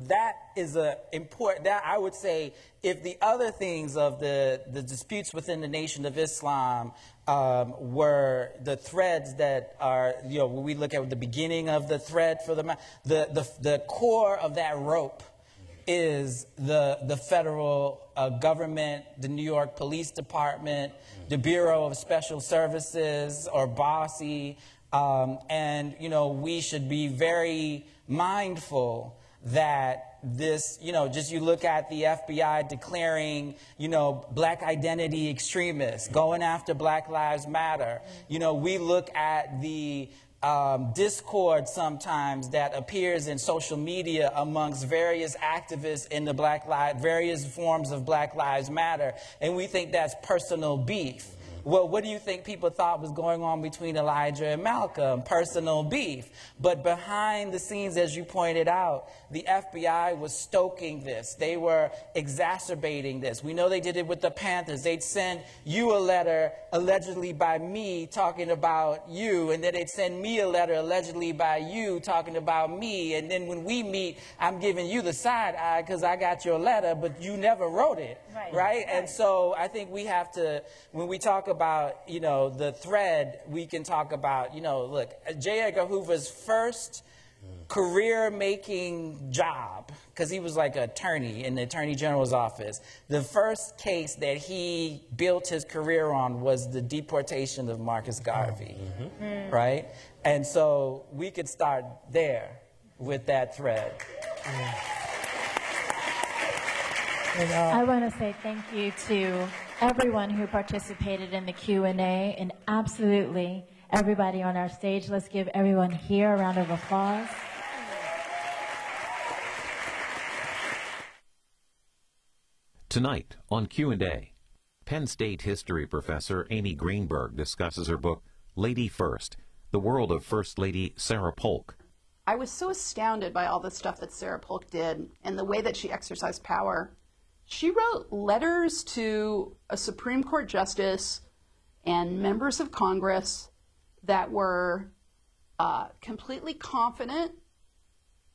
that is important. That I would say, if the other things of the disputes within the Nation of Islam were the threads that are, when we look at the beginning of the thread for the core of that rope is the federal government, the New York Police Department, the Bureau of Special Services, or BOSSI, and we should be very mindful that this, just you look at the FBI declaring, black identity extremists, going after Black Lives Matter. We look at the discord sometimes that appears in social media amongst various activists in the various forms of Black Lives Matter, and we think that's personal beef. Well, what do you think people thought was going on between Elijah and Malcolm? Personal beef. But behind the scenes, as you pointed out, the FBI was stoking this. They were exacerbating this. We know they did it with the Panthers. They'd send you a letter allegedly by me talking about you, and then they'd send me a letter allegedly by you talking about me, and then when we meet, I'm giving you the side eye because I got your letter, but you never wrote it, right? And so I think we have to, when we talk about, the thread, we can talk about, look, J. Edgar Hoover's first career-making job, because he was like an attorney in the Attorney General's office, the first case that he built his career on was the deportation of Marcus Garvey, right? And so we could start there with that thread. I want to say thank you to everyone who participated in the Q&A, and absolutely everybody on our stage. Let's give everyone here a round of applause. Tonight on Q&A, Penn State history professor Amy Greenberg discusses her book, Lady First, The World of First Lady Sarah Polk. I was so astounded by all the stuff that Sarah Polk did and the way that she exercised power. She wrote letters to a Supreme Court justice and members of Congress that were completely confident,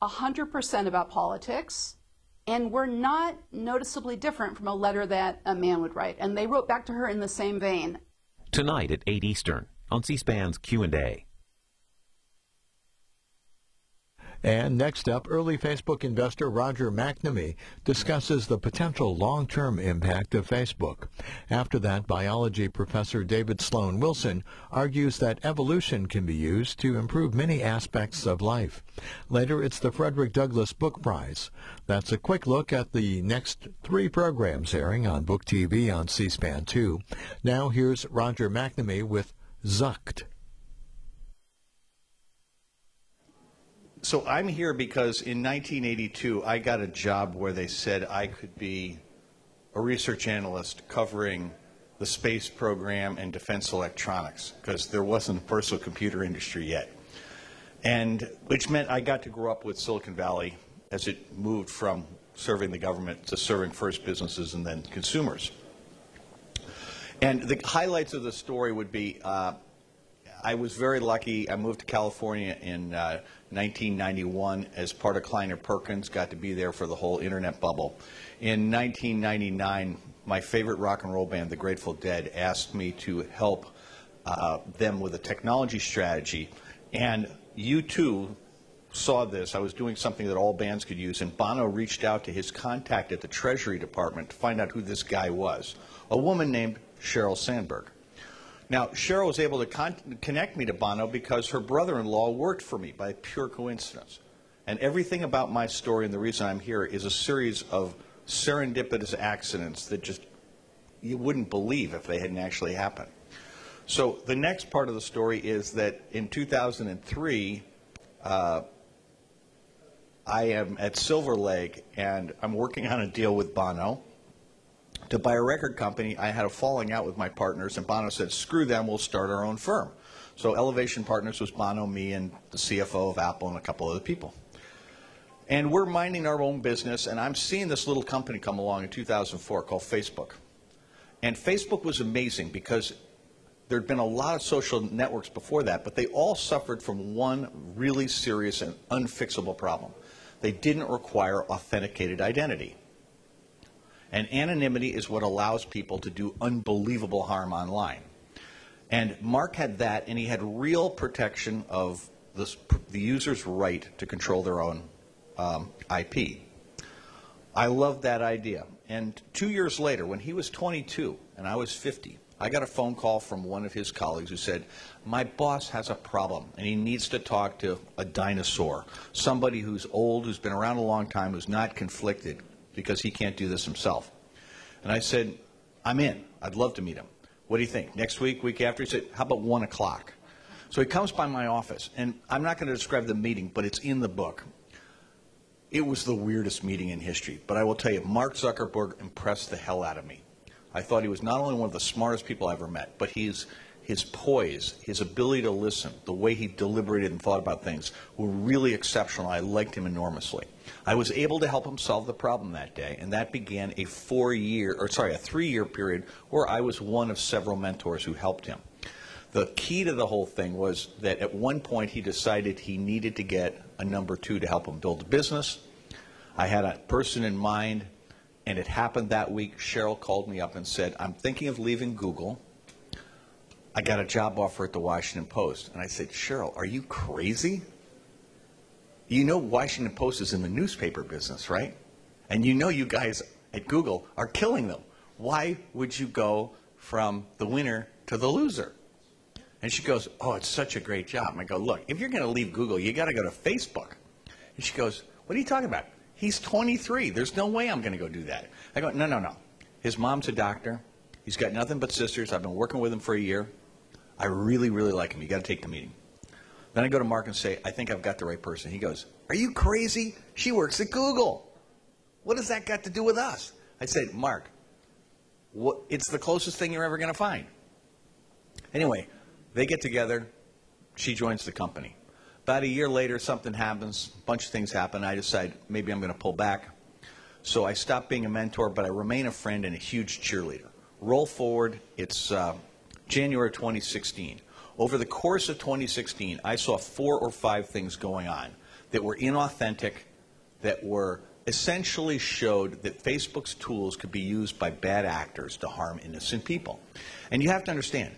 100% about politics, and were not noticeably different from a letter that a man would write. And they wrote back to her in the same vein. Tonight at 8 Eastern on C-SPAN's Q&A. And next up, early Facebook investor Roger McNamee discusses the potential long-term impact of Facebook. After that, biology professor David Sloan Wilson argues that evolution can be used to improve many aspects of life. Later, it's the Frederick Douglass Book Prize. That's a quick look at the next 3 programs airing on Book TV on C-SPAN 2. Now here's Roger McNamee with Zucked. So I'm here because in 1982, I got a job where they said I could be a research analyst covering the space program and defense electronics, because there wasn't a personal computer industry yet. And which meant I got to grow up with Silicon Valley as it moved from serving the government to serving first businesses and then consumers. And the highlights of the story would be, I was very lucky. I moved to California in 1991 as part of Kleiner Perkins, got to be there for the whole internet bubble. In 1999, my favorite rock and roll band, the Grateful Dead, asked me to help them with a technology strategy. And U2 saw this. I was doing something that all bands could use, and Bono reached out to his contact at the Treasury Department to find out who this guy was, a woman named Sheryl Sandberg. Now, Sheryl was able to connect me to Bono because her brother-in-law worked for me by pure coincidence. And everything about my story and the reason I'm here is a series of serendipitous accidents that just you wouldn't believe if they hadn't actually happened. So the next part of the story is that in 2003, I am at Silver Lake, and I'm working on a deal with Bono to buy a record company. I had a falling out with my partners, and Bono said, screw them, we'll start our own firm. So Elevation Partners was Bono, me, and the CFO of Apple and a couple other people. And we're minding our own business, and I'm seeing this little company come along in 2004 called Facebook. And Facebook was amazing because there had been a lot of social networks before that, but they all suffered from one really serious and unfixable problem. They didn't require authenticated identity. And anonymity is what allows people to do unbelievable harm online. And Mark had that, and he had real protection of the user's right to control their own IP. I loved that idea. And 2 years later, when he was 22 and I was 50, I got a phone call from one of his colleagues who said, my boss has a problem, and he needs to talk to a dinosaur, somebody who's old, who's been around a long time, who's not conflicted, because he can't do this himself. And I said, I'm in. I'd love to meet him. What do you think? Next week, week after? He said, how about 1 o'clock? So he comes by my office, and I'm not going to describe the meeting, but it's in the book. It was the weirdest meeting in history. But I will tell you, Mark Zuckerberg impressed the hell out of me. I thought he was not only one of the smartest people I ever met, but his poise, his ability to listen, the way he deliberated and thought about things were really exceptional. I liked him enormously. I was able to help him solve the problem that day, and that began a 3-year period where I was one of several mentors who helped him. The key to the whole thing was that at one point he decided he needed to get a number 2 to help him build a business. I had a person in mind, and it happened that week. Sheryl called me up and said, I'm thinking of leaving Google. I got a job offer at the Washington Post. And I said, Sheryl, are you crazy? You know Washington Post is in the newspaper business, right? And you know you guys at Google are killing them. Why would you go from the winner to the loser? And she goes, oh, it's such a great job. And I go, look, if you're going to leave Google, you got to go to Facebook. And she goes, what are you talking about? He's 23. There's no way I'm going to go do that. I go, no, no, no. His mom's a doctor. He's got nothing but sisters. I've been working with him for a year. I really, really like him. You got to take the meeting. Then I go to Mark and say, I think I've got the right person. He goes, are you crazy? She works at Google. What does that got to do with us? I said, Mark, it's the closest thing you're ever going to find. Anyway, they get together. She joins the company. About a year later, something happens. A bunch of things happen. I decide maybe I'm going to pull back. So I stop being a mentor, but I remain a friend and a huge cheerleader. Roll forward. It's January 2016. Over the course of 2016, I saw 4 or 5 things going on that were inauthentic, that were essentially showed that Facebook's tools could be used by bad actors to harm innocent people. And you have to understand,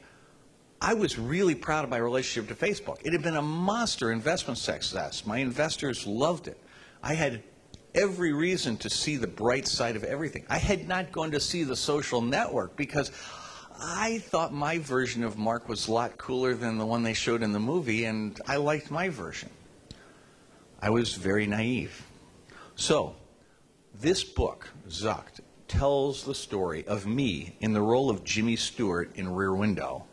I was really proud of my relationship to Facebook. It had been a monster investment success. My investors loved it. I had every reason to see the bright side of everything. I had not gone to see The Social Network because I thought my version of Mark was a lot cooler than the one they showed in the movie, and I liked my version. I was very naive. So, this book, Zucked, tells the story of me in the role of Jimmy Stewart in Rear Window,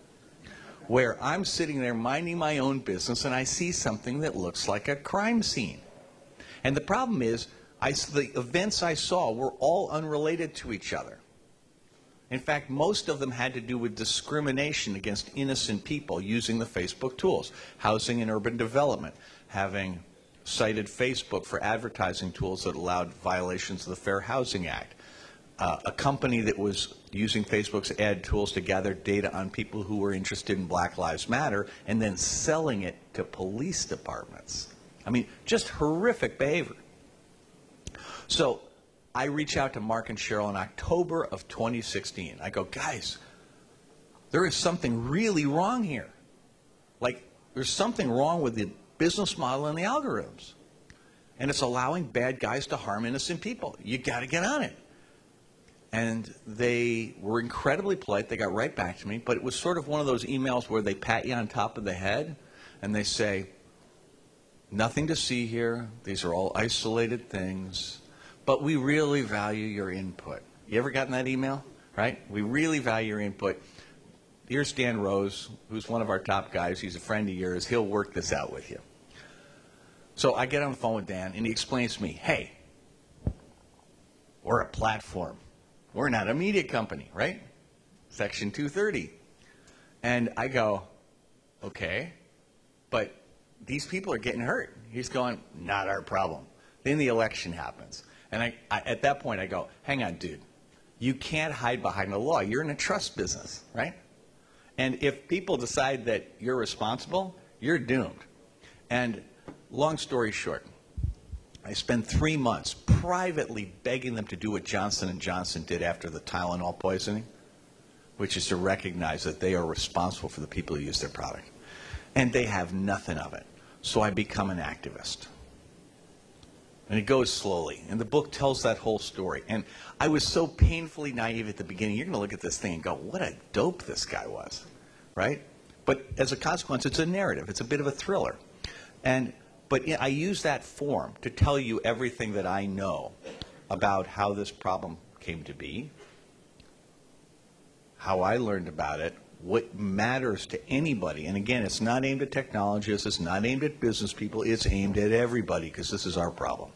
where I'm sitting there minding my own business and I see something that looks like a crime scene. And the problem is, the events I saw were all unrelated to each other. In fact, most of them had to do with discrimination against innocent people using the Facebook tools. Housing and Urban Development, having cited Facebook for advertising tools that allowed violations of the Fair Housing Act. A company that was using Facebook's ad tools to gather data on people who were interested in Black Lives Matter and then selling it to police departments. I mean, just horrific behavior. So I reach out to Mark and Cheryl in October of 2016. I go, guys, there is something really wrong here. Like, there's something wrong with the business model and the algorithms. And it's allowing bad guys to harm innocent people. You got to get on it. And they were incredibly polite. They got right back to me. But it was sort of one of those emails where they pat you on top of the head and they say, nothing to see here. These are all isolated things. But we really value your input. You ever gotten that email? Right? We really value your input. Here's Dan Rose, who's one of our top guys. He's a friend of yours. He'll work this out with you. So I get on the phone with Dan, and he explains to me, hey, we're a platform. We're not a media company, right? Section 230. And I go, okay, but these people are getting hurt. He's going, not our problem. Then the election happens. And I at that point, I go, hang on, dude. You can't hide behind the law. You're in a trust business, right? And if people decide that you're responsible, you're doomed. And long story short, I spent 3 months privately begging them to do what Johnson & Johnson did after the Tylenol poisoning, which is to recognize that they are responsible for the people who use their product. And they have nothing of it. So I become an activist. And it goes slowly. And the book tells that whole story. And I was so painfully naive at the beginning. You're going to look at this thing and go, what a dope this guy was, right? But as a consequence, it's a narrative. It's a bit of a thriller. But I use that form to tell you everything that I know about how this problem came to be, how I learned about it, what matters to anybody. And again, it's not aimed at technologists. It's not aimed at business people. It's aimed at everybody because this is our problem.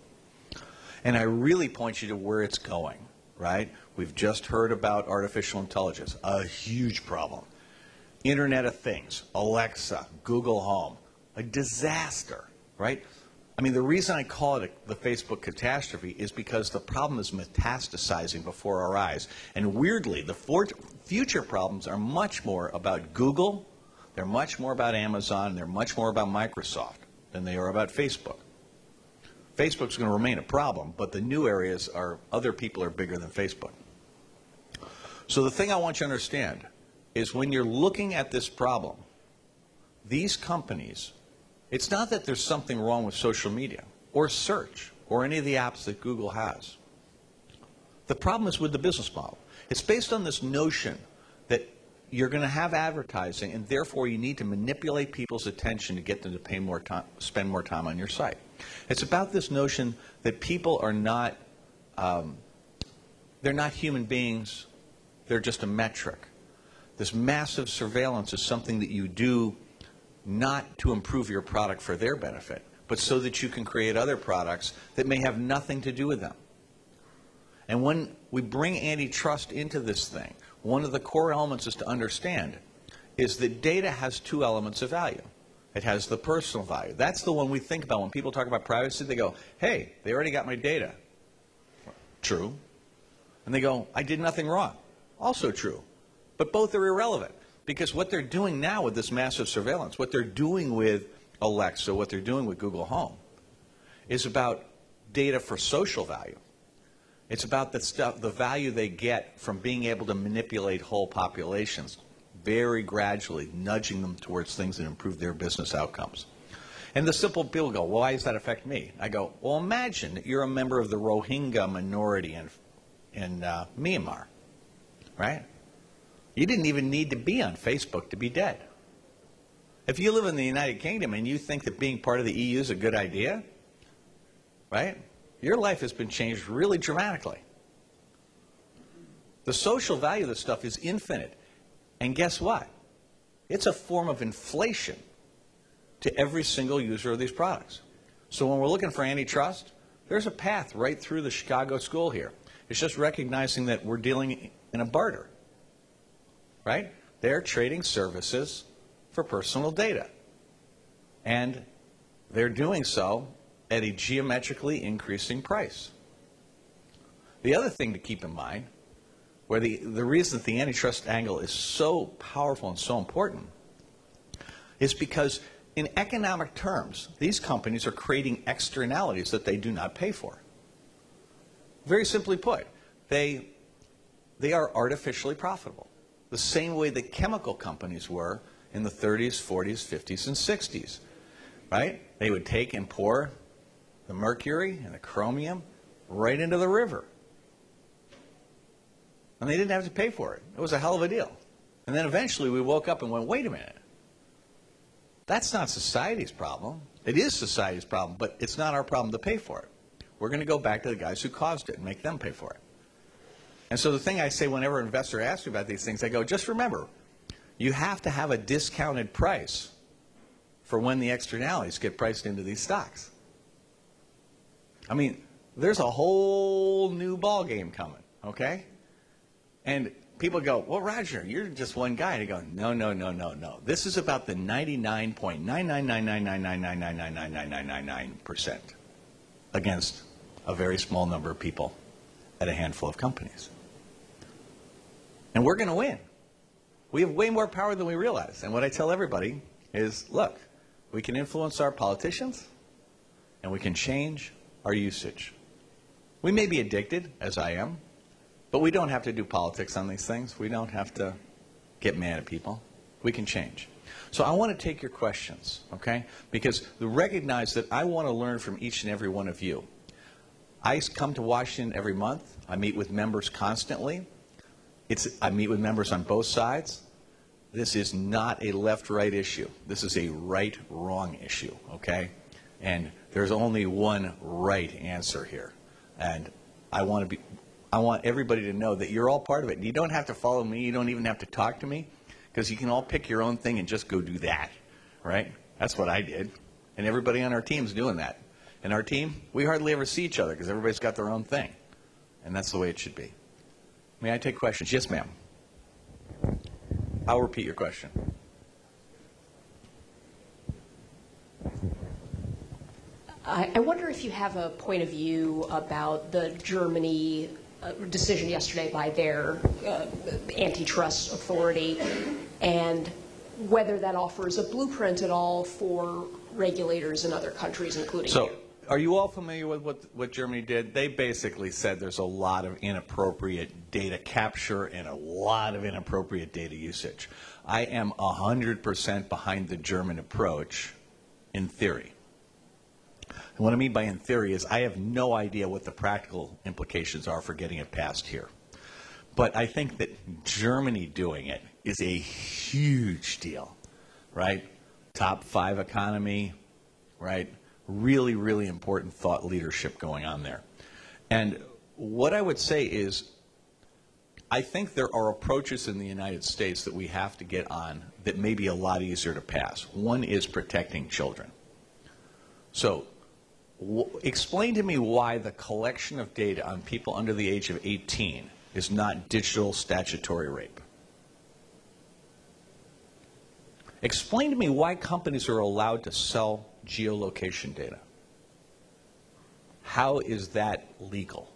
And I really point you to where it's going, right? We've just heard about artificial intelligence, a huge problem. Internet of Things, Alexa, Google Home, a disaster, right? I mean, the reason I call it the Facebook catastrophe is because the problem is metastasizing before our eyes. And weirdly, the future problems are much more about Google, they're much more about Amazon, they're much more about Microsoft than they are about Facebook. Facebook's going to remain a problem, but the new areas are other people are bigger than Facebook. So the thing I want you to understand is when you're looking at this problem, these companies, it's not that there's something wrong with social media or search or any of the apps that Google has. The problem is with the business model. It's based on this notion that you're going to have advertising and therefore you need to manipulate people's attention to get them to pay more time, spend more time on your site. It's about this notion that people are not, they're not human beings, they're just a metric. This massive surveillance is something that you do not to improve your product for their benefit, but so that you can create other products that may have nothing to do with them. And when we bring antitrust into this thing, one of the core elements is to understand is that data has two elements of value. It has the personal value. That's the one we think about when people talk about privacy. They go, hey, they already got my data. True. And they go, I did nothing wrong. Also true. But both are irrelevant because what they're doing now with this massive surveillance, what they're doing with Alexa, what they're doing with Google Home, is about data for social value. It's about the value they get from being able to manipulate whole populations very gradually nudging them towards things that improve their business outcomes. And the simple people go, well, why does that affect me? I go, well, imagine that you're a member of the Rohingya minority in Myanmar, right? You didn't even need to be on Facebook to be dead. If you live in the United Kingdom and you think that being part of the EU is a good idea, right, your life has been changed really dramatically. The social value of this stuff is infinite. And guess what? It's a form of inflation to every single user of these products. So when we're looking for antitrust, there's a path right through the Chicago school here. It's just recognizing that we're dealing in a barter, right? They're trading services for personal data. And they're doing so at a geometrically increasing price. The other thing to keep in mind, where the reason that the antitrust angle is so powerful and so important, is because in economic terms, these companies are creating externalities that they do not pay for. Very simply put, they are artificially profitable, the same way that chemical companies were in the 30s, 40s, 50s, and 60s, right? They would take and pour the mercury and the chromium right into the river. And they didn't have to pay for it. It was a hell of a deal. And then eventually we woke up and went, wait a minute. That's not society's problem. It is society's problem, but it's not our problem to pay for it. We're going to go back to the guys who caused it and make them pay for it. And so the thing I say whenever an investor asks me about these things, I go, just remember, you have to have a discounted price for when the externalities get priced into these stocks. I mean, there's a whole new ball game coming, okay? And people go, well, Roger, you're just one guy. And I go, no, no, no, no, no. This is about the 99.99999999999% against a very small number of people at a handful of companies. And we're going to win. We have way more power than we realize. And what I tell everybody is, look, we can influence our politicians and we can change our usage. We may be addicted, as I am, but we don't have to do politics on these things. We don't have to get mad at people. We can change. So I want to take your questions, okay? Because recognize that I want to learn from each and every one of you. I come to Washington every month. I meet with members constantly. I meet with members on both sides. This is not a left-right issue. This is a right-wrong issue, okay? And there's only one right answer here. And I want everybody to know that you're all part of it. You don't have to follow me. You don't even have to talk to me, because you can all pick your own thing and just go do that, right? That's what I did. And everybody on our team's doing that. And our team, we hardly ever see each other because everybody's got their own thing. And that's the way it should be. May I take questions? Yes, ma'am. I'll repeat your question. I wonder if you have a point of view about the Germany decision yesterday by their antitrust authority, and whether that offers a blueprint at all for regulators in other countries, including So, here. Are you all familiar with what Germany did? They basically said there's a lot of inappropriate data capture and a lot of inappropriate data usage. I am 100% behind the German approach in theory. And what I mean by in theory is I have no idea what the practical implications are for getting it passed here. But I think that Germany doing it is a huge deal, right? Top 5 economy, right? Really, really important thought leadership going on there. And what I would say is I think there are approaches in the United States that we have to get on that may be a lot easier to pass. One is protecting children. So explain to me why the collection of data on people under the age of 18 is not digital statutory rape. Explain to me why companies are allowed to sell geolocation data. How is that legal?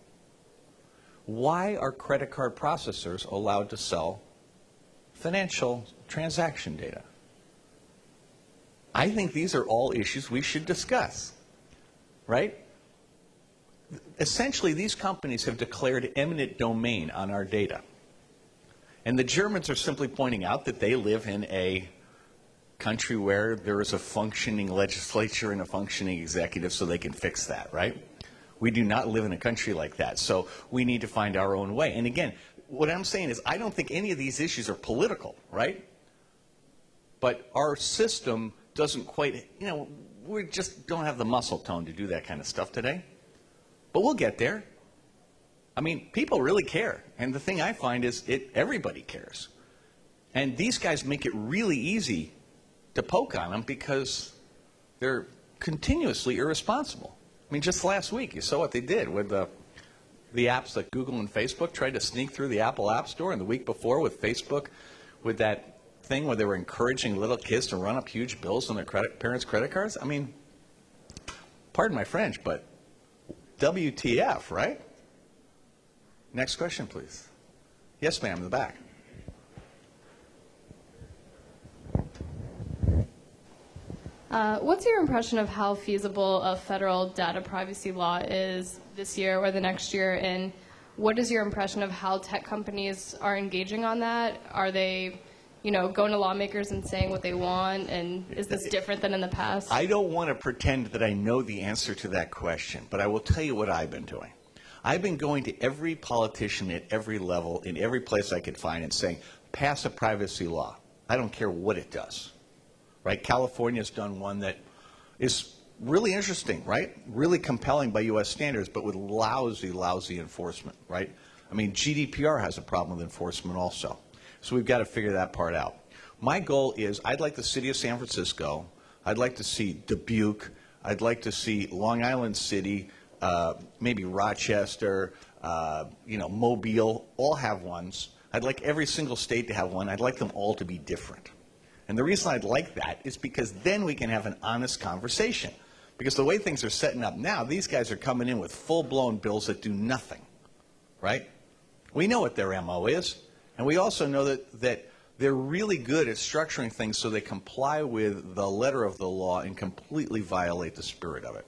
Why are credit card processors allowed to sell financial transaction data? I think these are all issues we should discuss, right? Essentially, these companies have declared eminent domain on our data. And the Germans are simply pointing out that they live in a country where there is a functioning legislature and a functioning executive, so they can fix that, right? We do not live in a country like that, so we need to find our own way. And again, what I'm saying is I don't think any of these issues are political, right? But our system doesn't quite, you know, we just don't have the muscle tone to do that kind of stuff today. But we'll get there. I mean, people really care. And the thing I find is everybody cares. And these guys make it really easy to poke on them because they're continuously irresponsible. I mean, just last week, you saw what they did with the apps that Google and Facebook tried to sneak through the Apple App Store, and the week before with Facebook, with that thing where they were encouraging little kids to run up huge bills on their parents' credit cards. I mean, pardon my French, but WTF, right? Next question, please. Yes, ma'am, in the back. What's your impression of how feasible a federal data privacy law is this year or the next year, and what is your impression of how tech companies are engaging on that? Are they, you know, going to lawmakers and saying what they want, and is this different than in the past? I don't want to pretend that I know the answer to that question, but I will tell you what I've been doing. I've been going to every politician at every level, in every place I could find, and saying, pass a privacy law. I don't care what it does. Right? California's done one that is really interesting, right? Really compelling by U.S. standards, but with lousy, lousy enforcement, right? I mean, GDPR has a problem with enforcement also. So we've got to figure that part out. My goal is I'd like the city of San Francisco, I'd like to see Dubuque, I'd like to see Long Island City, maybe Rochester, you know, Mobile, all have ones. I'd like every single state to have one. I'd like them all to be different. And the reason I'd like that is because then we can have an honest conversation. Because the way things are setting up now, these guys are coming in with full-blown bills that do nothing, right? We know what their MO is, and we also know that they're really good at structuring things so they comply with the letter of the law and completely violate the spirit of it.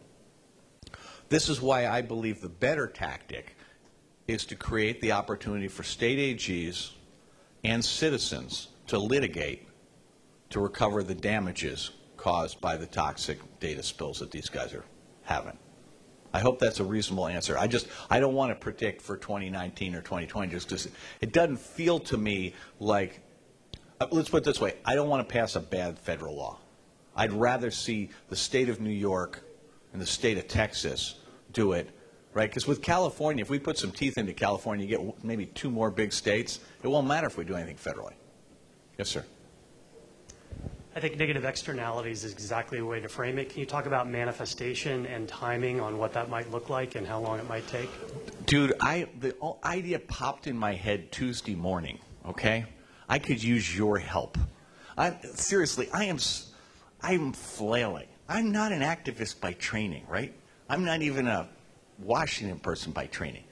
This is why I believe the better tactic is to create the opportunity for state AGs and citizens to litigate to recover the damages caused by the toxic data spills that these guys are having. I hope that's a reasonable answer. I don't want to predict for 2019 or 2020 just because it doesn't feel to me like, let's put it this way, I don't want to pass a bad federal law. I'd rather see the state of New York and the state of Texas do it, right? Because with California, if we put some teeth into California, you get maybe 2 more big states, it won't matter if we do anything federally. Yes, sir. I think negative externalities is exactly the way to frame it. Can you talk about manifestation and timing on what that might look like and how long it might take? Dude, the idea popped in my head Tuesday morning, okay? I could use your help. Seriously, I'm flailing. I'm not an activist by training, right? I'm not even a Washington person by training.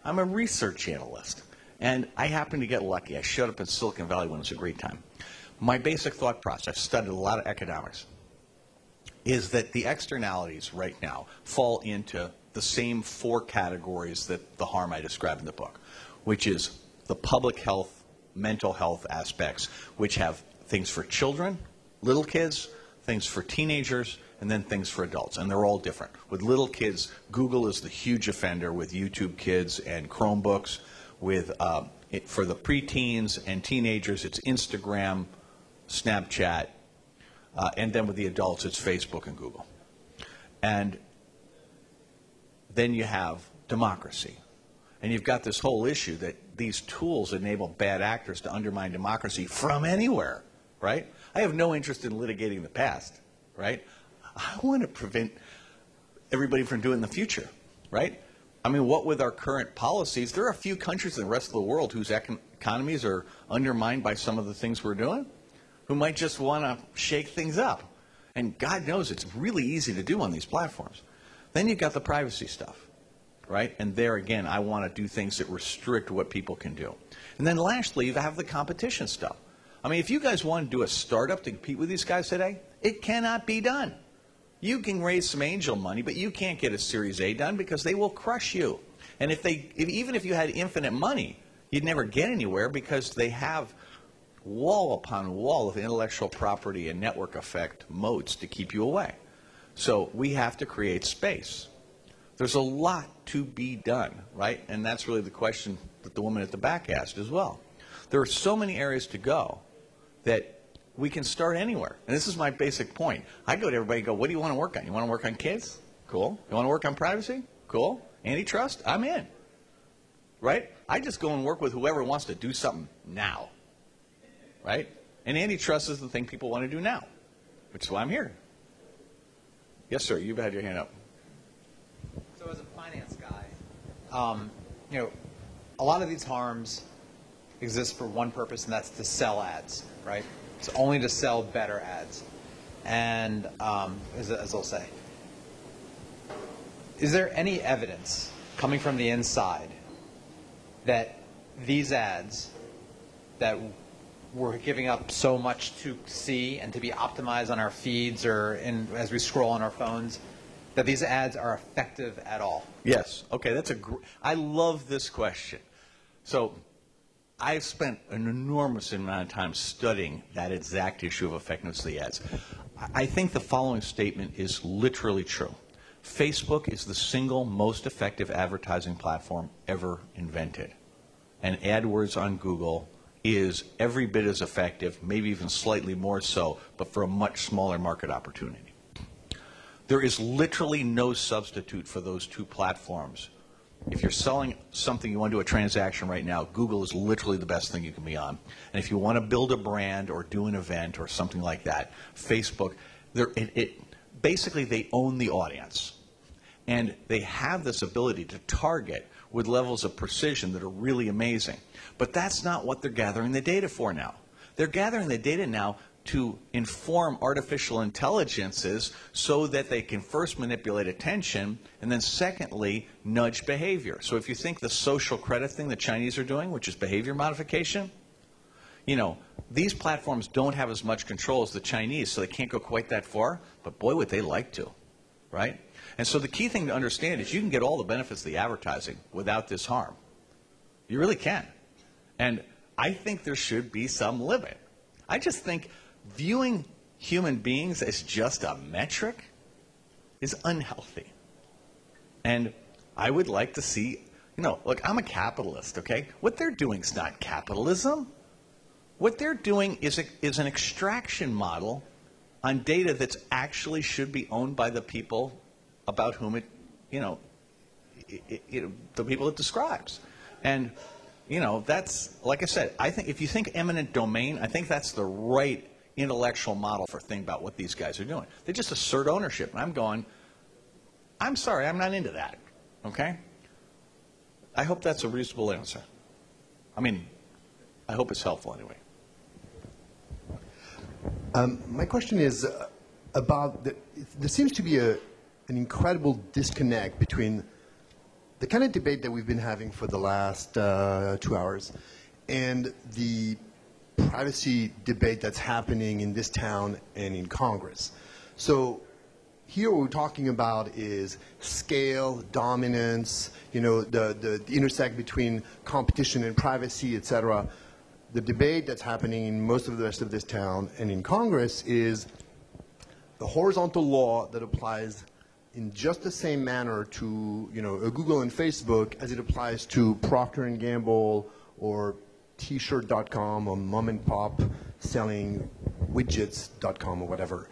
I'm a research analyst. And I happened to get lucky. I showed up in Silicon Valley when it was a great time. My basic thought process, I've studied a lot of economics, is that the externalities right now fall into the same 4 categories that the harm I described in the book, which is the public health, mental health aspects, which have things for children, little kids, things for teenagers, and then things for adults. And they're all different. With little kids, Google is the huge offender with YouTube Kids and Chromebooks. With for the preteens and teenagers, it's Instagram, Snapchat, and then with the adults, it's Facebook and Google. And then you have democracy. And you've got this whole issue that these tools enable bad actors to undermine democracy from anywhere, right? I have no interest in litigating the past, right? I want to prevent everybody from doing the future, right? I mean, what with our current policies, there are a few countries in the rest of the world whose economies are undermined by some of the things we're doing, who might just want to shake things up. And God knows it's really easy to do on these platforms. Then you've got the privacy stuff, right? And there again, I want to do things that restrict what people can do. And then lastly, you have the competition stuff. I mean, if you guys want to do a startup to compete with these guys today, it cannot be done. You can raise some angel money, but you can't get a Series A done because they will crush you. And even if you had infinite money, you'd never get anywhere because they have wall upon wall of intellectual property and network effect moats to keep you away. So we have to create space. There's a lot to be done, right? And that's really the question that the woman at the back asked as well. There are so many areas to go that we can start anywhere. And this is my basic point. I go to everybody and go, what do you want to work on? You want to work on kids? Cool. You want to work on privacy? Cool. Antitrust? I'm in. Right? I just go and work with whoever wants to do something now. Right? And antitrust is the thing people want to do now, which is why I'm here. Yes, sir. You've had your hand up. So as a finance guy, you know, a lot of these harms exist for one purpose, and that's to sell ads, right? It's only to sell better ads. And as they'll say, is there any evidence coming from the inside that these ads that we're giving up so much to see and to be optimized on our feeds or as we scroll on our phones, that these ads are effective at all? Yes. Okay, I love this question. So I've spent an enormous amount of time studying that exact issue of effectiveness of the ads. I think the following statement is literally true. Facebook is the single most effective advertising platform ever invented. And AdWords on Google is every bit as effective, maybe even slightly more so, but for a much smaller market opportunity. There is literally no substitute for those two platforms. If you're selling something, you want to do a transaction right now, Google is literally the best thing you can be on. And if you want to build a brand or do an event or something like that, Facebook, basically they own the audience. And they have this ability to target with levels of precision that are really amazing. But that's not what they're gathering the data for now. They're gathering the data now to inform artificial intelligences so that they can first manipulate attention and then secondly nudge behavior. So if you think the social credit thing the Chinese are doing, which is behavior modification, you know, these platforms don't have as much control as the Chinese, so they can't go quite that far, but boy would they like to, right? And so the key thing to understand is you can get all the benefits of the advertising without this harm. You really can. And I think there should be some limit. I just think viewing human beings as just a metric is unhealthy. And I would like to see, you know, look, I'm a capitalist, okay? What they're doing is not capitalism. What they're doing is an extraction model on data that actually should be owned by the people about whom it, you know, the people it describes. And, you know, that's, like I said, I think if you think eminent domain, I think that's the right intellectual model for thinking about what these guys are doing. They just assert ownership. And I'm going, I'm sorry, I'm not into that, okay? I hope that's a reasonable answer. I mean, I hope it's helpful anyway. My question is about, there seems to be an incredible disconnect between the kind of debate that we've been having for the last 2 hours and the privacy debate that's happening in this town and in Congress. So here what we're talking about is scale, dominance, you know, the intersect between competition and privacy, et cetera. The debate that's happening in most of the rest of this town and in Congress is the horizontal law that applies in just the same manner to, you know, Google and Facebook as it applies to Procter & Gamble or t-shirt.com or mom and pop selling widgets.com or whatever.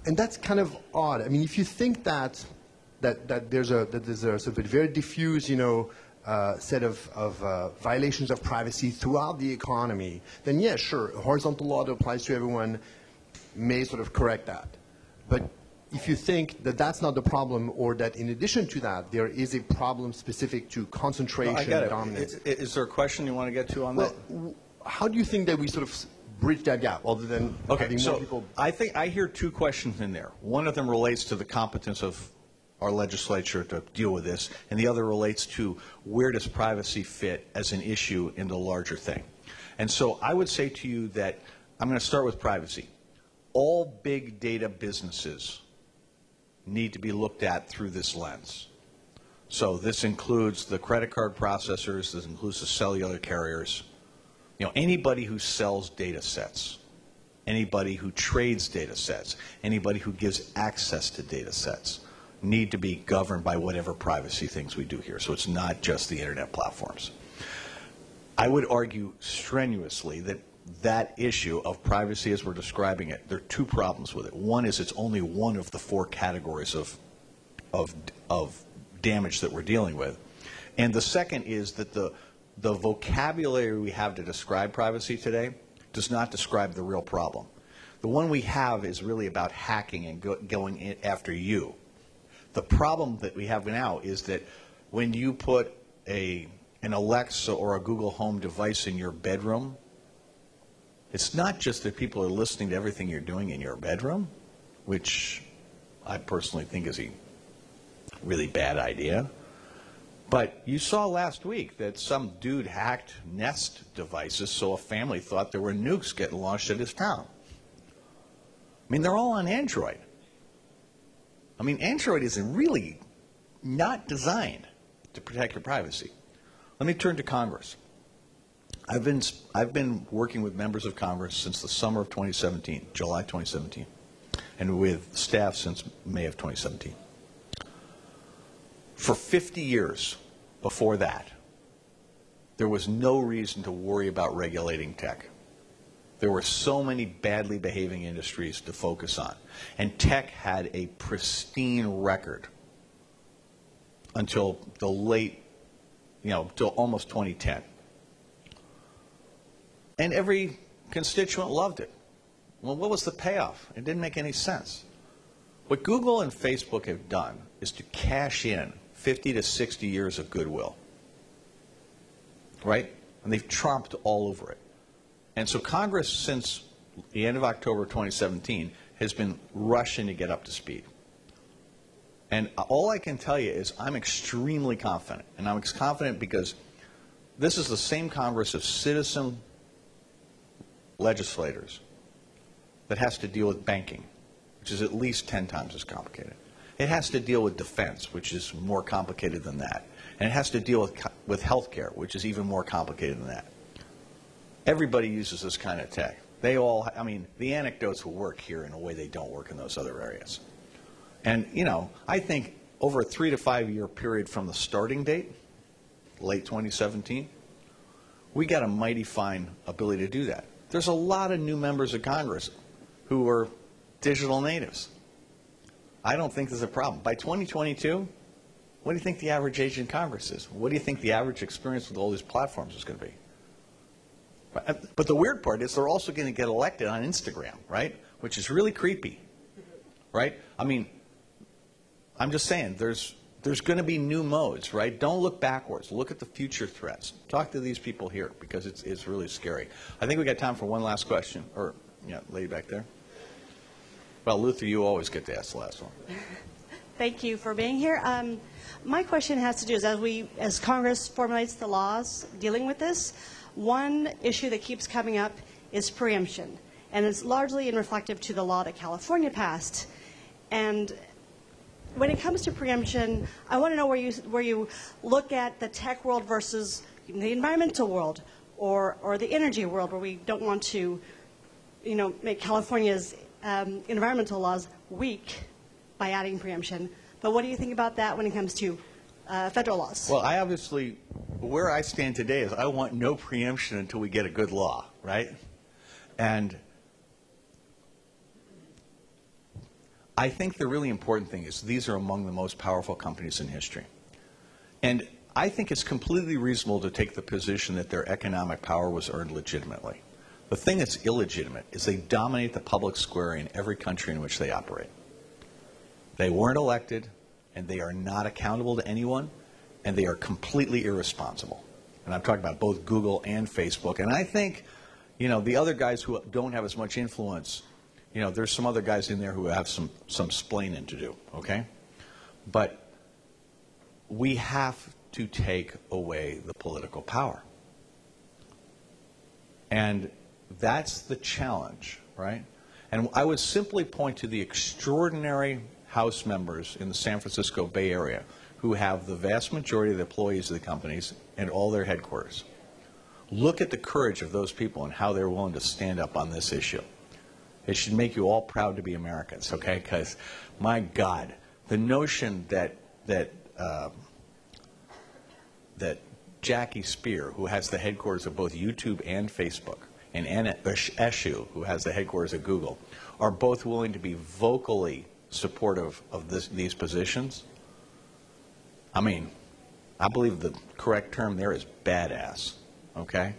And that's kind of odd. I mean, if you think that there's a sort of a very diffuse, you know, set of violations of privacy throughout the economy, then yeah, sure, a horizontal law that applies to everyone may sort of correct that. But if you think that that's not the problem, or that in addition to that, there is a problem specific to concentration and dominance. Is there a question you want to get to on that? How do you think that we sort of bridge that gap, other than having more people? I think I hear two questions in there. One of them relates to the competence of our legislature to deal with this, and the other relates to where does privacy fit as an issue in the larger thing. And so I would say to you that I'm going to start with privacy. All big data businesses need to be looked at through this lens. So this includes the credit card processors, this includes the cellular carriers, you know, anybody who sells data sets, anybody who trades data sets, anybody who gives access to data sets need to be governed by whatever privacy things we do here. So it's not just the internet platforms. I would argue strenuously that that issue of privacy as we're describing it, there are two problems with it. One is it's only one of the four categories of damage that we're dealing with. And the second is that the vocabulary we have to describe privacy today does not describe the real problem. The one we have is really about hacking and going in after you. The problem that we have now is that when you put an Alexa or a Google Home device in your bedroom, it's not just that people are listening to everything you're doing in your bedroom, which I personally think is a really bad idea. But you saw last week that some dude hacked Nest devices so a family thought there were nukes getting launched at his town. I mean, they're all on Android. I mean, Android is really not designed to protect your privacy. Let me turn to Congress. I've been working with members of Congress since the summer of 2017, July 2017, and with staff since May of 2017. For 50 years before that, there was no reason to worry about regulating tech. There were so many badly behaving industries to focus on, and tech had a pristine record until the late, till almost 2010. And every constituent loved it. Well, what was the payoff? It didn't make any sense. What Google and Facebook have done is to cash in 50 to 60 years of goodwill, right? And they've tromped all over it. And so Congress, since the end of October 2017, has been rushing to get up to speed. And all I can tell you is I'm extremely confident. And I'm confident because this is the same Congress of citizen legislators that has to deal with banking, which is at least 10 times as complicated. It has to deal with defense, which is more complicated than that. And it has to deal with health care, which is even more complicated than that. Everybody uses this kind of tech. They all, I mean, the anecdotes will work here in a way they don't work in those other areas. And, I think over a 3 to 5 year period from the starting date, late 2017, we got a mighty fine ability to do that. There's a lot of new members of Congress who are digital natives. I don't think there's a problem. By 2022, what do you think the average age in Congress is? What do you think the average experience with all these platforms is going to be? But the weird part is they're also going to get elected on Instagram, right? Which is really creepy, right? I mean, I'm just saying, there's going to be new modes, right? Don't look backwards. Look at the future threats. Talk to these people here because it's really scary. I think we got time for one last question. Or, lady back there. Well, Luther, you always get to ask the last one. Thank you for being here. My question has to do is as Congress formulates the laws dealing with this, one issue that keeps coming up is preemption. And it's largely reflective to the law that California passed. And when it comes to preemption, I want to know where you look at the tech world versus the environmental world or the energy world, where we don't want to, make California's environmental laws weak by adding preemption. But what do you think about that when it comes to federal laws? Well, I obviously, where I stand today is I want no preemption until we get a good law, right? And I think the really important thing is these are among the most powerful companies in history. And I think it's completely reasonable to take the position that their economic power was earned legitimately. The thing that's illegitimate is they dominate the public square in every country in which they operate. They weren't elected, and they are not accountable to anyone, and they are completely irresponsible. And I'm talking about both Google and Facebook. And I think, the other guys who don't have as much influence, there's some other guys in there who have some splaining to do, okay? But we have to take away the political power. And that's the challenge, right? And I would simply point to the extraordinary House members in the San Francisco Bay Area who have the vast majority of the employees of the companies and all their headquarters. Look at the courage of those people and how they're willing to stand up on this issue. It should make you all proud to be Americans, okay? Because, my God, the notion that Jackie Spear, who has the headquarters of both YouTube and Facebook, and Anna Eshoo, who has the headquarters of Google, are both willing to be vocally supportive of these positions. I mean, I believe the correct term there is badass, okay?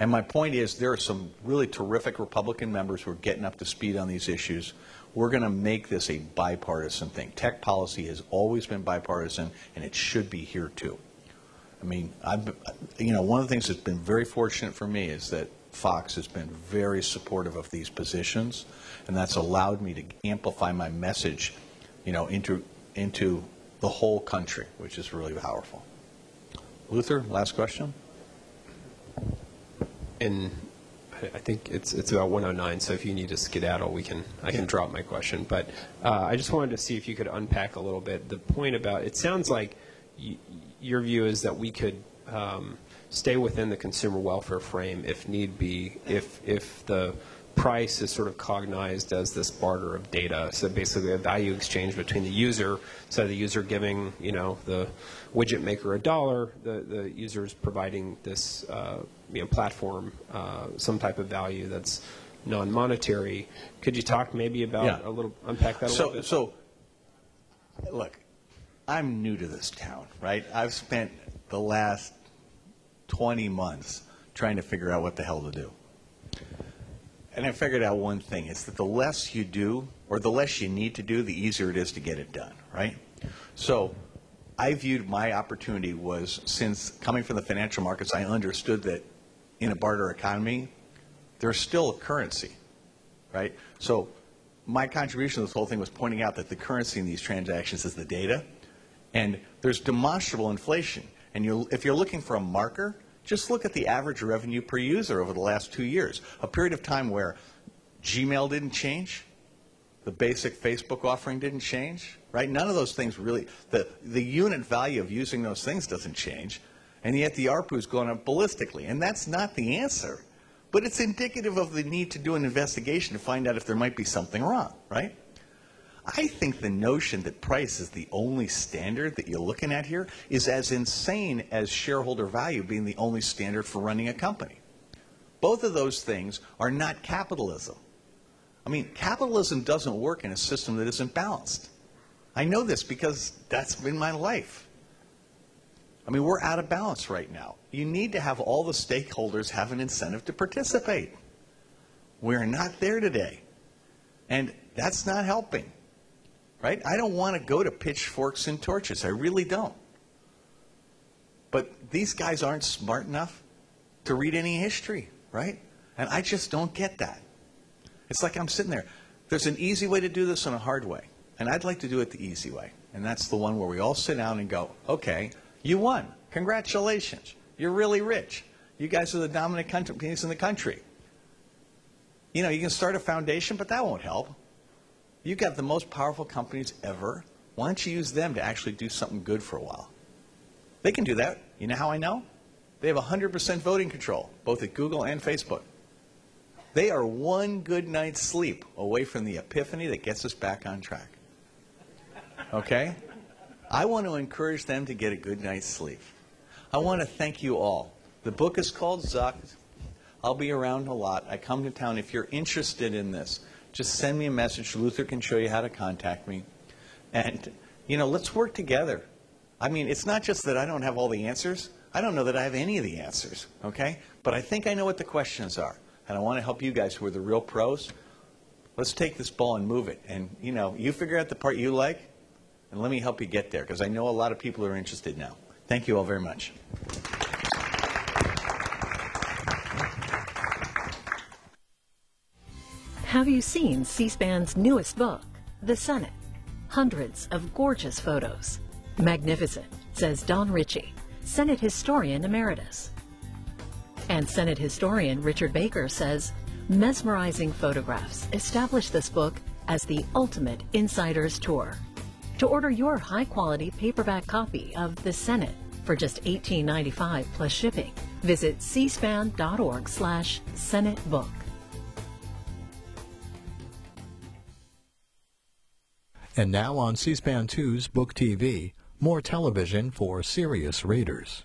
And my point is, there are some really terrific Republican members who are getting up to speed on these issues. We're going to make this a bipartisan thing. Tech policy has always been bipartisan, and it should be here too. I mean, one of the things that's been very fortunate for me is that Fox has been very supportive of these positions, and that's allowed me to amplify my message, into the whole country, which is really powerful. Luther, last question. And I think it's about 1:09, so if you need to skedaddle, I can drop my question. But I just wanted to see if you could unpack a little bit the point about, it sounds like your view is that we could stay within the consumer welfare frame if need be, if the price is sort of cognized as this barter of data. So basically a value exchange between the user, so the user giving, the widget maker $1, the user is providing this platform some type of value that's non-monetary. Could you talk maybe about unpack that a little bit? So, look, I'm new to this town, right? I've spent the last 20 months trying to figure out what the hell to do. And I figured out one thing. It's that the less you do, or the less you need to do, the easier it is to get it done, right? So I viewed my opportunity was, since coming from the financial markets, I understood that in a barter economy, there's still a currency, right? So my contribution to this whole thing was pointing out that the currency in these transactions is the data, and there's demonstrable inflation. And if you're looking for a marker, just look at the average revenue per user over the last 2 years, a period of time where Gmail didn't change, the basic Facebook offering didn't change, right? None of those things really, the unit value of using those things doesn't change, and yet the ARPU is going up ballistically. And that's not the answer, but it's indicative of the need to do an investigation to find out if there might be something wrong, right? I think the notion that price is the only standard that you're looking at here is as insane as shareholder value being the only standard for running a company. Both of those things are not capitalism. I mean, capitalism doesn't work in a system that isn't balanced. I know this because that's been my life. I mean, we're out of balance right now. You need to have all the stakeholders have an incentive to participate. We're not there today, and that's not helping. Right? I don't want to go to pitchforks and torches. I really don't. But these guys aren't smart enough to read any history, right? And I just don't get that. It's like I'm sitting there. There's an easy way to do this and a hard way. And I'd like to do it the easy way. And that's the one where we all sit down and go, okay, you won. Congratulations. You're really rich. You guys are the dominant companies in the country. You can start a foundation, but that won't help. You've got the most powerful companies ever. Why don't you use them to actually do something good for a while? They can do that. You know how I know? They have 100% voting control, both at Google and Facebook. They are one good night's sleep away from the epiphany that gets us back on track. Okay? I want to encourage them to get a good night's sleep. I want to thank you all. The book is called Zucked. I'll be around a lot. I come to town. If you're interested in this, just send me a message. Luther can show you how to contact me. And, let's work together. I mean, it's not just that I don't have all the answers. I don't know that I have any of the answers, okay? But I think I know what the questions are. And I want to help you guys who are the real pros. Let's take this ball and move it. And, you figure out the part you like, and let me help you get there, because I know a lot of people are interested now. Thank you all very much. Have you seen C-SPAN's newest book, The Senate? Hundreds of gorgeous photos. Magnificent, says Don Ritchie, Senate historian emeritus. And Senate historian Richard Baker says, mesmerizing photographs establish this book as the ultimate insider's tour. To order your high-quality paperback copy of The Senate for just $18.95 plus shipping, visit cspan.org/SenateBook. And now on C-SPAN 2's Book TV, more television for serious readers.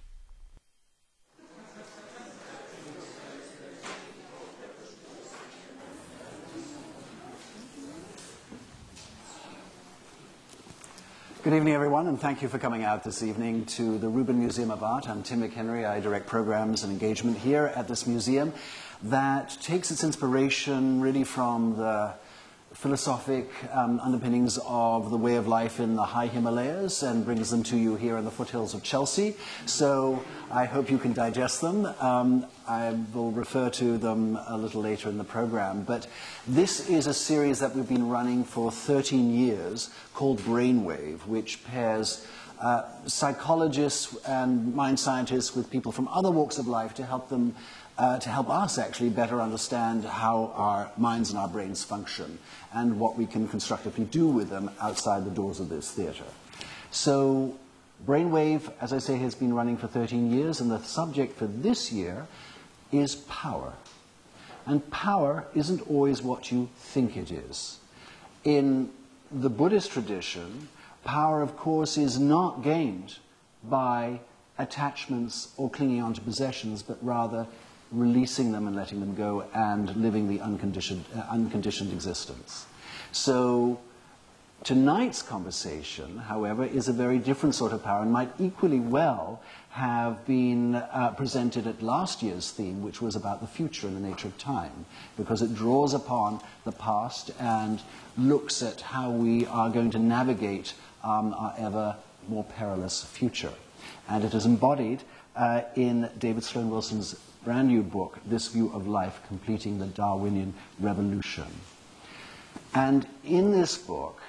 Good evening, everyone, and thank you for coming out this evening to the Rubin Museum of Art. I'm Tim McHenry. I direct programs and engagement here at this museum that takes its inspiration really from the philosophic underpinnings of the way of life in the high Himalayas and brings them to you here in the foothills of Chelsea. So I hope you can digest them. I will refer to them a little later in the program. But this is a series that we've been running for 13 years called Brainwave, which pairs psychologists and mind scientists with people from other walks of life to help them to help us actually better understand how our minds and our brains function and what we can constructively do with them outside the doors of this theater. So Brainwave, as I say, has been running for 13 years, and the subject for this year is power. And power isn't always what you think it is. In the Buddhist tradition, power, of course, is not gained by attachments or clinging on to possessions, but rather releasing them and letting them go and living the unconditioned existence. So tonight's conversation, however, is a very different sort of power and might equally well have been presented at last year's theme, which was about the future and the nature of time, because it draws upon the past and looks at how we are going to navigate our ever more perilous future. And it is embodied in David Sloan Wilson's brand new book, This View of Life, Completing the Darwinian Revolution. And in this book,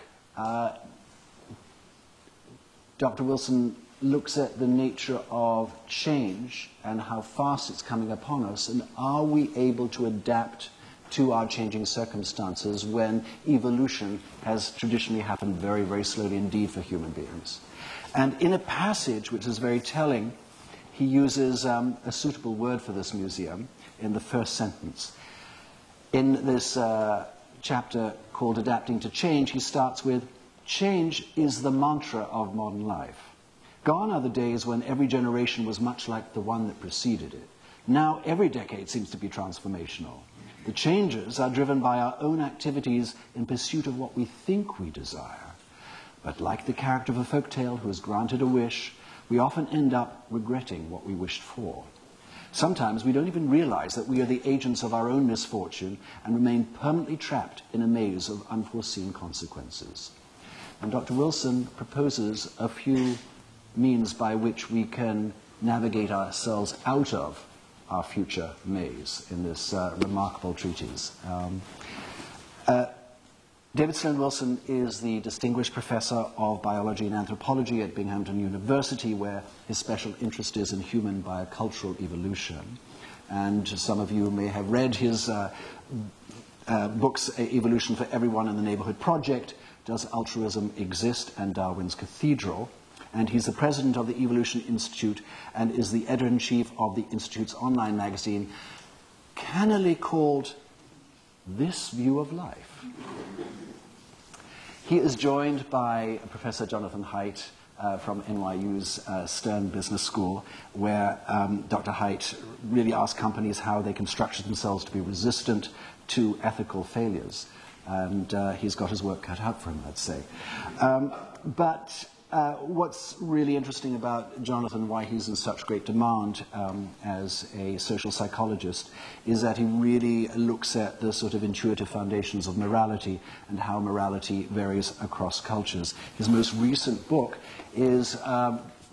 Dr. Wilson looks at the nature of change and how fast it's coming upon us, and are we able to adapt to our changing circumstances when evolution has traditionally happened very, very slowly indeed for human beings. And in a passage which is very telling, he uses a suitable word for this museum in the first sentence. In this chapter called Adapting to Change, he starts with, "Change is the mantra of modern life. Gone are the days when every generation was much like the one that preceded it. Now every decade seems to be transformational. The changes are driven by our own activities in pursuit of what we think we desire. But like the character of a folk tale who is granted a wish, we often end up regretting what we wished for. Sometimes we don't even realize that we are the agents of our own misfortune and remain permanently trapped in a maze of unforeseen consequences." And Dr. Wilson proposes a few means by which we can navigate ourselves out of our future maze in this remarkable treatise. David Sloan Wilson is the Distinguished Professor of Biology and Anthropology at Binghamton University, where his special interest is in human biocultural evolution. And some of you may have read his books, Evolution for Everyone in the Neighborhood Project, Does Altruism Exist, and Darwin's Cathedral. And he's the president of the Evolution Institute and is the editor-in-chief of the Institute's online magazine, cannily called This View of Life. He is joined by Professor Jonathan Haidt from NYU's Stern Business School, where Dr. Haidt really asks companies how they can structure themselves to be resistant to ethical failures. And he's got his work cut out for him, let's say. But what's really interesting about Jonathan, why he's in such great demand as a social psychologist, is that he really looks at the sort of intuitive foundations of morality and how morality varies across cultures. His most recent book is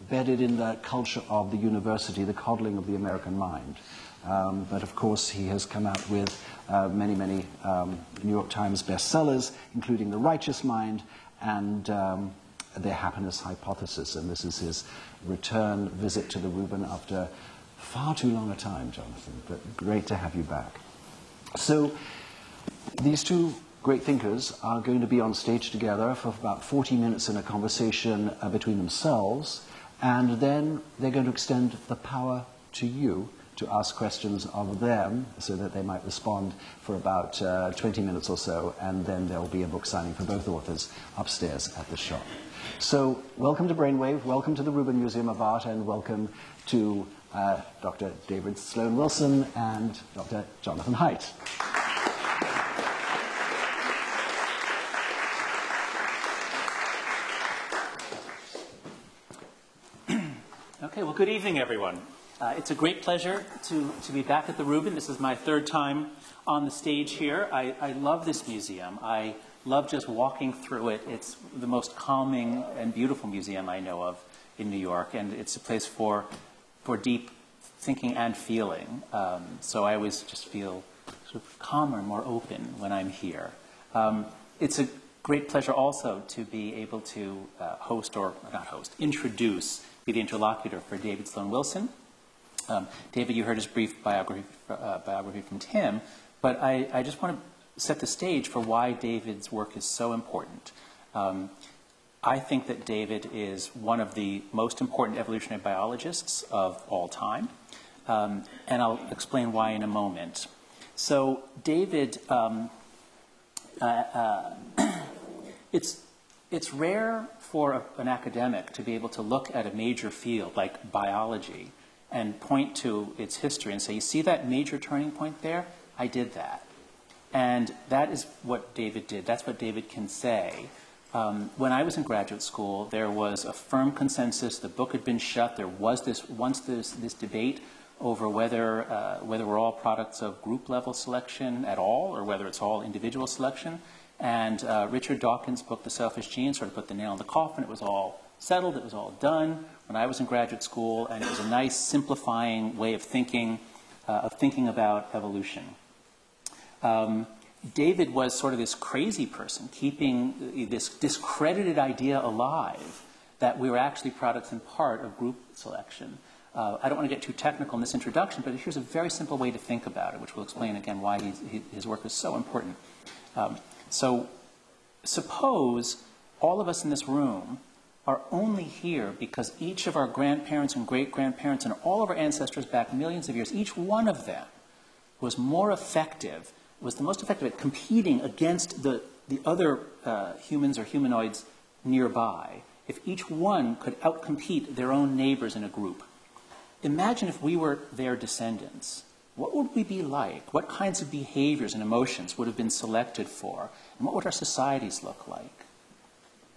bedded in the culture of the university, The Coddling of the American Mind. But of course, he has come out with many New York Times bestsellers, including The Righteous Mind and The Happiness Hypothesis. And this is his return visit to the Rubin after far too long a time, Jonathan, but great to have you back. So these two great thinkers are going to be on stage together for about 40 minutes in a conversation between themselves, and then they're going to extend the power to you to ask questions of them so that they might respond for about 20 minutes or so, and then there will be a book signing for both authors upstairs at the shop. So welcome to Brainwave, welcome to the Rubin Museum of Art, and welcome to Dr. David Sloan Wilson and Dr. Jonathan Haidt. Okay, well, good evening, everyone. It's a great pleasure to be back at the Rubin. This is my third time on the stage here. I love this museum. I love just walking through it. It's the most calming and beautiful museum I know of in New York, and it's a place for deep thinking and feeling. So I always just feel sort of calmer, more open when I'm here. It's a great pleasure also to be able to introduce, be the interlocutor for David Sloan Wilson. David, you heard his brief biography from Tim, but I just want to set the stage for why David's work is so important. I think that David is one of the most important evolutionary biologists of all time, and I'll explain why in a moment. So David, it's rare for an academic to be able to look at a major field like biology and point to its history and say, you see that major turning point there? I did that. And that is what David did. That's what David can say. When I was in graduate school, there was a firm consensus. The book had been shut. There was this debate over whether we're all products of group-level selection at all or whether it's all individual selection. And Richard Dawkins' book, The Selfish Gene, sort of put the nail in the coffin. It was all settled. It was all done when I was in graduate school, and it was a nice, simplifying way of thinking about evolution. David was sort of this crazy person, keeping this discredited idea alive that we were actually products in part of group selection. I don't want to get too technical in this introduction, but here's a very simple way to think about it, which will explain again why his work is so important. So suppose all of us in this room are only here because each of our grandparents and great-grandparents and all of our ancestors back millions of years, each one of them was more effective, was the most effective at competing against the other humans or humanoids nearby, if each one could outcompete their own neighbors in a group. Imagine if we were their descendants. What would we be like? What kinds of behaviors and emotions would have been selected for? And what would our societies look like?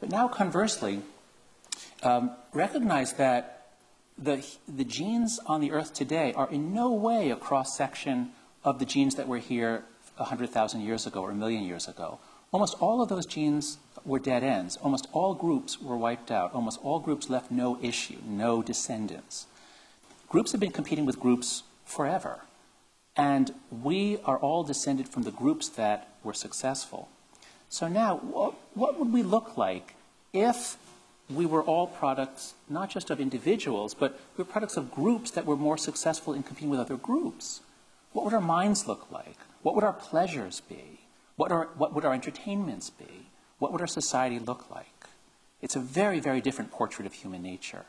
But now, conversely, recognize that the genes on the Earth today are in no way a cross-section of the genes that were here 100,000 years ago or 1 million years ago. Almost all of those genes were dead ends. Almost all groups were wiped out. Almost all groups left no issue, no descendants. Groups have been competing with groups forever. And we are all descended from the groups that were successful. So now, what would we look like if we were all products, not just of individuals, but we were products of groups that were more successful in competing with other groups? What would our minds look like? What would our pleasures be? What would our entertainments be? What would our society look like? It's a very, very different portrait of human nature.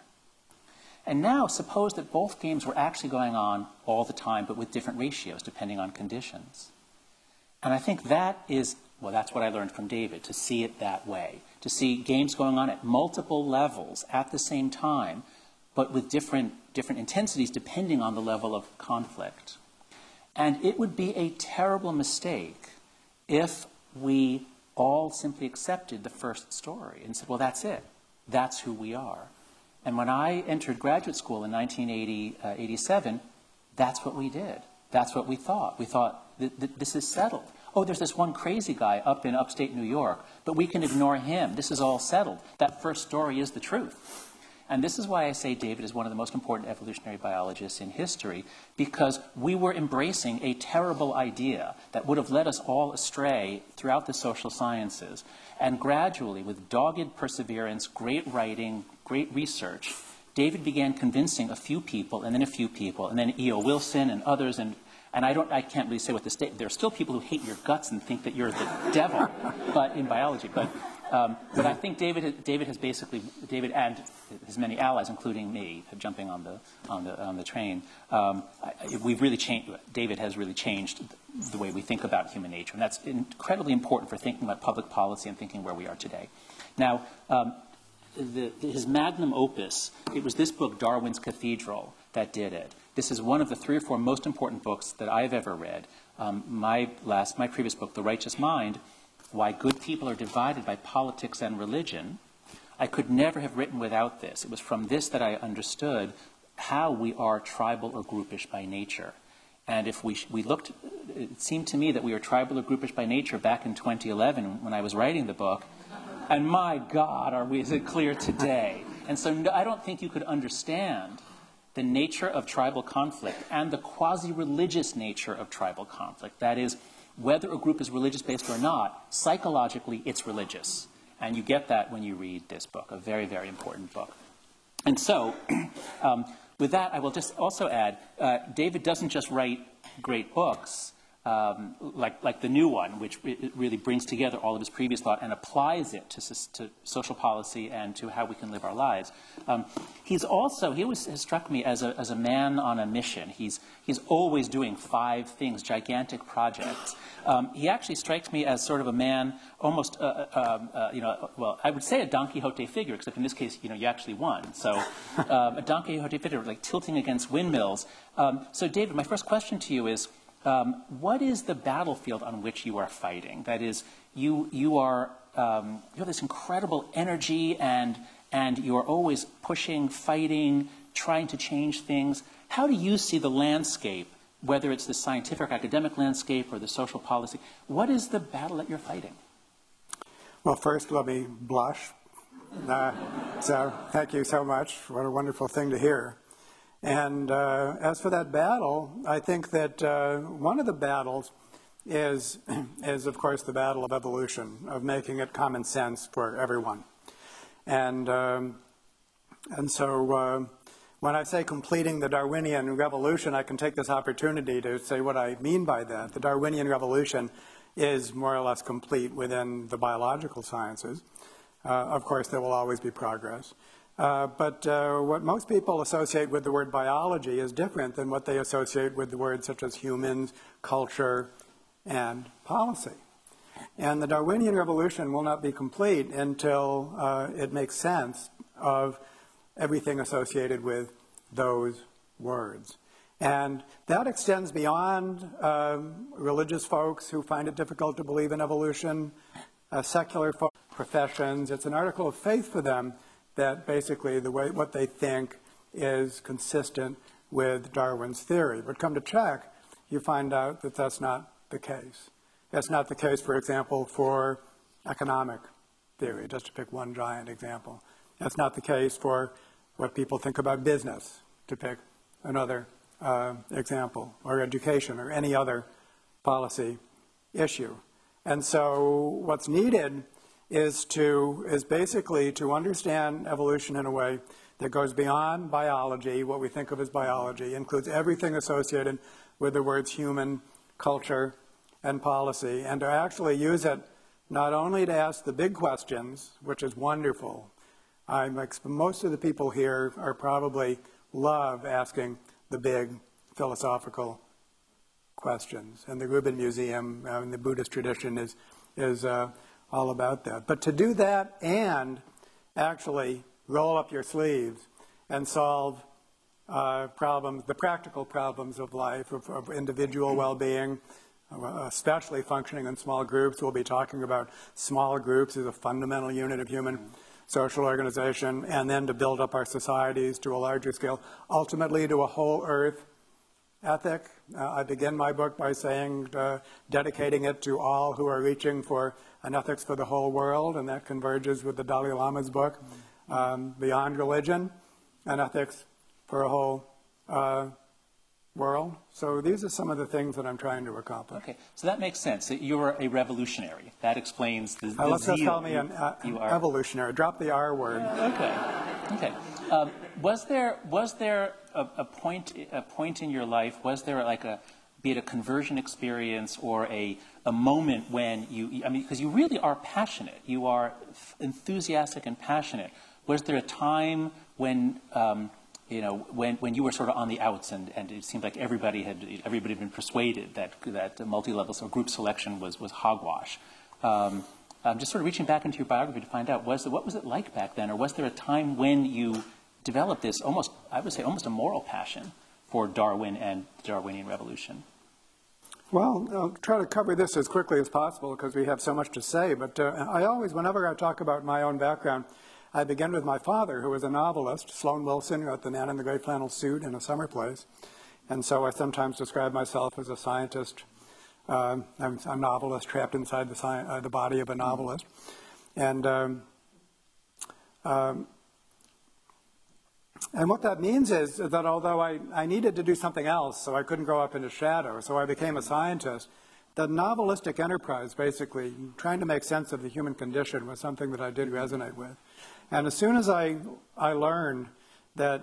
And now, suppose that both games were actually going on all the time, but with different ratios, depending on conditions. And I think that is, well, that's what I learned from David, to see it that way, to see games going on at multiple levels at the same time, but with different intensities depending on the level of conflict. And it would be a terrible mistake if we all simply accepted the first story and said, well, that's it. That's who we are. And when I entered graduate school in 1987, that's what we did. That's what we thought. We thought, this is settled. Oh, there's this one crazy guy up in upstate New York, but we can ignore him. This is all settled. That first story is the truth. And this is why I say David is one of the most important evolutionary biologists in history, because we were embracing a terrible idea that would have led us all astray throughout the social sciences. And gradually, with dogged perseverance, great writing, great research, David began convincing a few people, and then a few people, and then E.O. Wilson and others, and And I can't really say what the state, there are still people who hate your guts and think that you're the devil, but in biology. But I think David has basically, David and his many allies, including me, jumping on the train, we've really changed, David has really changed the way we think about human nature. And that's incredibly important for thinking about public policy and thinking where we are today. Now, his magnum opus, it was this book, Darwin's Cathedral, that did it. This is one of the 3 or 4 most important books that I've ever read. My previous book, The Righteous Mind, Why Good People Are Divided by Politics and Religion, I could never have written without this. It was from this that I understood how we are tribal or groupish by nature. And if we looked, it seemed to me that we were tribal or groupish by nature back in 2011 when I was writing the book. And my God, is it clear today? And so I don't think you could understand the nature of tribal conflict and the quasi-religious nature of tribal conflict. That is, whether a group is religious-based or not, psychologically it's religious. And you get that when you read this book, a very, very important book. And so, with that, I will just also add, David doesn't just write great books, like the new one, which really brings together all of his previous thought and applies it to social policy and to how we can live our lives. He always has struck me as a man on a mission. He's always doing 5 things, gigantic projects. He actually strikes me as sort of a man, almost, well, I would say a Don Quixote figure, except in this case, you actually won. So a Don Quixote figure, like tilting against windmills. So David, my first question to you is, what is the battlefield on which you are fighting? That is, you have this incredible energy, and you are always pushing, fighting, trying to change things. How do you see the landscape, whether it's the scientific academic landscape or the social policy? What is the battle that you're fighting? Well, first, let me blush. So thank you so much. What a wonderful thing to hear. And as for that battle, I think that one of the battles is, of course, the battle of evolution, of making it common sense for everyone. And so when I say completing the Darwinian revolution, I can take this opportunity to say what I mean by that. The Darwinian revolution is more or less complete within the biological sciences. Of course, there will always be progress. But what most people associate with the word biology is different than what they associate with the words such as humans, culture, and policy. And the Darwinian revolution will not be complete until it makes sense of everything associated with those words. And that extends beyond religious folks who find it difficult to believe in evolution, secular folks, professions. It's an article of faith for them that basically what they think is consistent with Darwin's theory. But come to check, you find out that that's not the case. That's not the case, for example, for economic theory, just to pick one giant example. That's not the case for what people think about business, to pick another example, or education, or any other policy issue. And so what's needed is basically to understand evolution in a way that goes beyond biology, what we think of as biology, includes everything associated with the words human, culture, and policy, and to actually use it not only to ask the big questions, which is wonderful. Most of the people here are probably love asking the big philosophical questions, and the Rubin Museum in the Buddhist tradition is all about that. But to do that and actually roll up your sleeves and solve problems, the practical problems of life, of individual well-being, especially functioning in small groups. We'll be talking about small groups as a fundamental unit of human social organization, and then to build up our societies to a larger scale, ultimately to a whole earth ethic. I begin my book by saying, dedicating it to all who are reaching for an ethics for the whole world, and that converges with the Dalai Lama's book, Beyond Religion, an ethics for a whole world. So these are some of the things that I'm trying to accomplish. Okay, so that makes sense. You're a revolutionary. That explains the let's zeal just call me an evolutionary. Drop the R word. Okay. Was there a point in your life? Was there like a be it a conversion experience or a moment when you, I mean, because you really are passionate. You are enthusiastic and passionate. Was there a time when, you know, when you were sort of on the outs and it seemed like everybody had been persuaded that multi-level or group selection was hogwash? I'm just sort of reaching back into your biography to find out, what was it like back then? Or was there a time when you developed this almost, I would say, almost a moral passion for Darwin and the Darwinian revolution? Well, I'll try to cover this as quickly as possible because we have so much to say. But I always, whenever I talk about my own background, I begin with my father, who was a novelist. Sloan Wilson wrote The Man in the Gray Flannel Suit in A Summer Place. And so I sometimes describe myself as a scientist. I'm a novelist trapped inside the body of a novelist. And what that means is that although I needed to do something else, so I couldn't go up into shadow, so I became a scientist, the novelistic enterprise, basically, trying to make sense of the human condition, was something that I did resonate with. And as soon as I learned that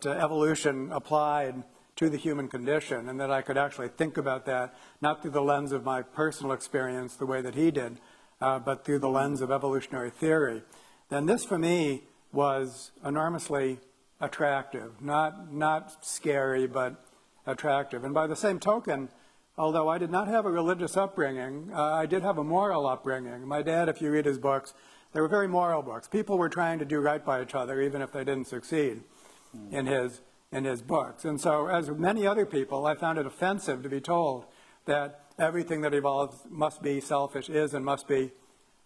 evolution applied to the human condition and that I could actually think about that, not through the lens of my personal experience the way that he did, but through the lens of evolutionary theory, then this for me was enormously attractive, not scary, but attractive. And by the same token, although I did not have a religious upbringing, I did have a moral upbringing. My dad, if you read his books, they were very moral books. People were trying to do right by each other, even if they didn't succeed in his books. And so, as with many other people, I found it offensive to be told that everything that evolves must be selfish, is and must be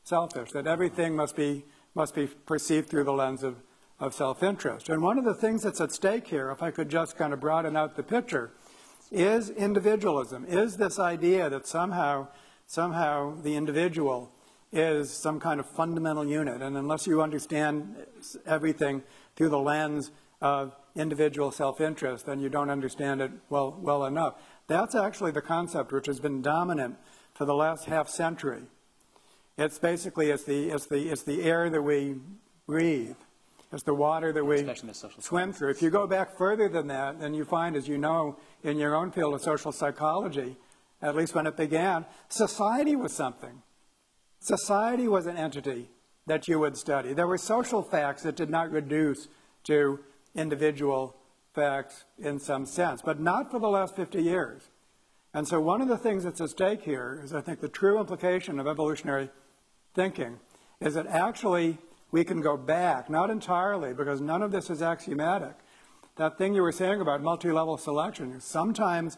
selfish, that everything must be perceived through the lens of self-interest. And one of the things that's at stake here, if I could just kind of broaden out the picture, is individualism, is this idea that somehow the individual is some kind of fundamental unit. And unless you understand everything through the lens of individual self-interest, then you don't understand it well enough. That's actually the concept which has been dominant for the last half century. It's basically, it's the air that we breathe. It's the water that we swim through. If you go back further than that, then you find, as you know, in your own field of social psychology, at least when it began, society was something. Society was an entity that you would study. There were social facts that did not reduce to individual facts in some sense, but not for the last 50 years. And so one of the things that's at stake here is, I think, the true implication of evolutionary thinking is that actually we can go back, not entirely, because none of this is axiomatic. That thing you were saying about multi-level selection, sometimes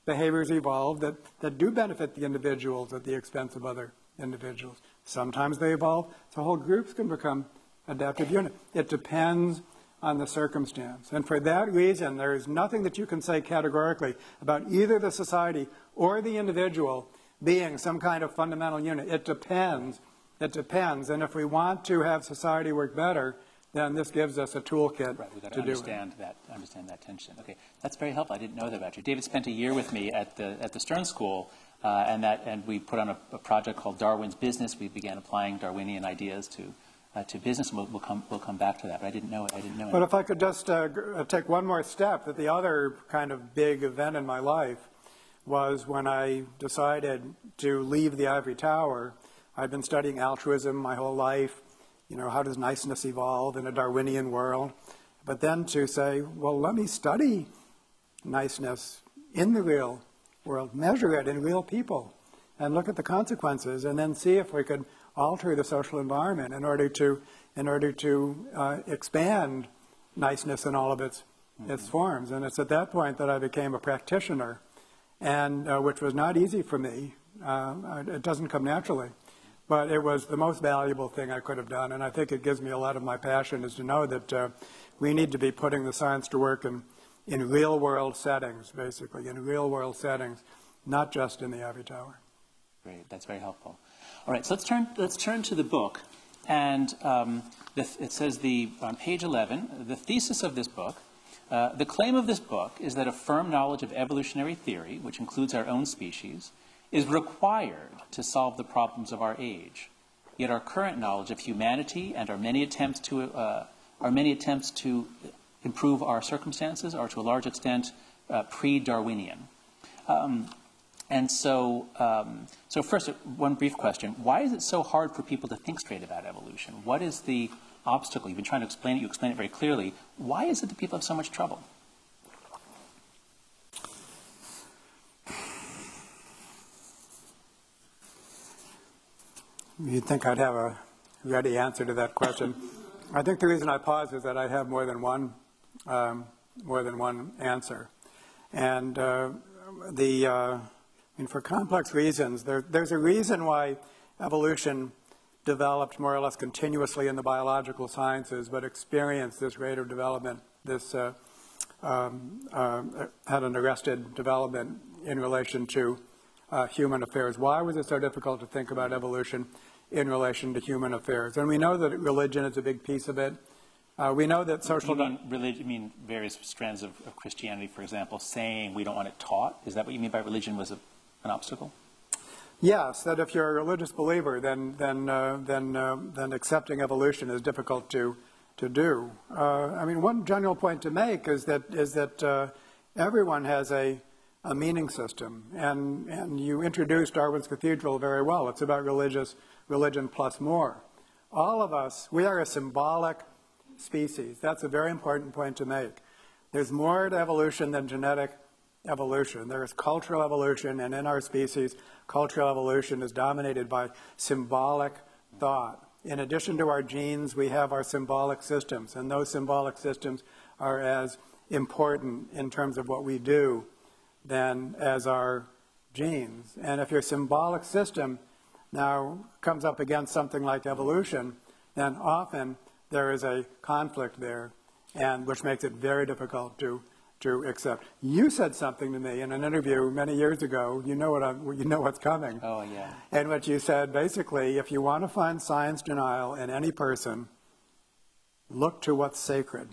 behaviors evolve that do benefit the individuals at the expense of other individuals. Sometimes they evolve so whole groups can become adaptive units. It depends on the circumstance. And for that reason, there is nothing that you can say categorically about either the society or the individual being some kind of fundamental unit. It depends. It depends. And if we want to have society work better, then this gives us a toolkit to do it. Understand that tension. Okay, that's very helpful. I didn't know that about you. David spent a year with me at the Stern School, and we put on a project called Darwin's Business. We began applying Darwinian ideas to business, and we'll come back to that. But I didn't know it. But if I could just take one more step, that the other kind of big event in my life was when I decided to leave the ivory tower. I'd been studying altruism my whole life. You know, how does niceness evolve in a Darwinian world? But then to say, well, let me study niceness in the real world, measure it in real people, and look at the consequences, and then see if we could alter the social environment in order to expand niceness in all of its forms. And it's at that point that I became a practitioner, and which was not easy for me. It doesn't come naturally. But it was the most valuable thing I could have done, and I think it gives me a lot of my passion is to know that we need to be putting the science to work in real-world settings, basically, in real-world settings, not just in the ivory tower. Great, that's very helpful. All right, so let's turn to the book, and it says on page 11, the thesis of this book, the claim of this book is that a firm knowledge of evolutionary theory, which includes our own species, is required to solve the problems of our age. Yet our current knowledge of humanity and our many attempts to improve our circumstances are to a large extent pre-Darwinian. And so, so first, one brief question. Why is it so hard for people to think straight about evolution? What is the obstacle? You've been trying to explain it. You explain it very clearly. Why is it that people have so much trouble? You'd think I'd have a ready answer to that question. I think the reason I pause is that I have more than one answer. And for complex reasons, there's a reason why evolution developed more or less continuously in the biological sciences, but experienced this rate of development, had an arrested development in relation to human affairs. Why was it so difficult to think about evolution in relation to human affairs? And we know that religion is a big piece of it. We know that social... You mean various strands of Christianity, for example, saying we don't want it taught? Is that what you mean by religion was an obstacle? Yes, that if you're a religious believer, then accepting evolution is difficult to do. I mean, one general point to make is that everyone has a meaning system, and you introduced Darwin's Cathedral very well. It's about religion plus more. All of us, we are a symbolic species. That's a very important point to make. There's more to evolution than genetic evolution. There is cultural evolution, and in our species, cultural evolution is dominated by symbolic thought. In addition to our genes, we have our symbolic systems, and those symbolic systems are as important in terms of what we do than as our genes. And if your symbolic system now comes up against something like evolution, then often there is a conflict there, and which makes it very difficult to accept. You said something to me in an interview many years ago. You know what's coming. Oh, yeah. And what you said, basically, if you want to find science denial in any person, look to what's sacred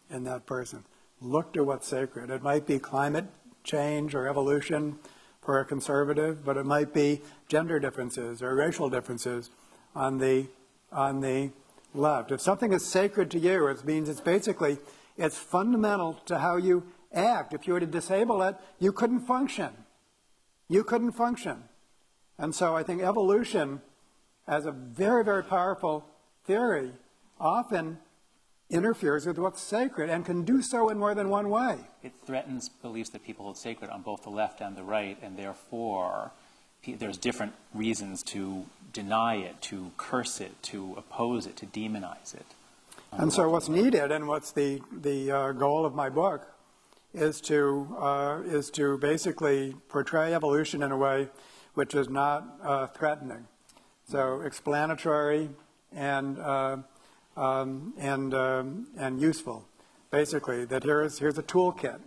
in that person. Look to what's sacred. It might be climate change or evolution for a conservative, but it might be gender differences or racial differences on the left. If something is sacred to you, it means it's fundamental to how you act. If you were to disable it, you couldn't function. You couldn't function. And so I think evolution, as a very, very powerful theory, often interferes with what's sacred and can do so in more than one way. It threatens beliefs that people hold sacred on both the left and the right, and therefore there's different reasons to deny it, to curse it, to oppose it, to demonize it. And so what's needed, and what's the goal of my book, is to basically portray evolution in a way which is not threatening. So explanatory and useful. Basically, that here's a toolkit.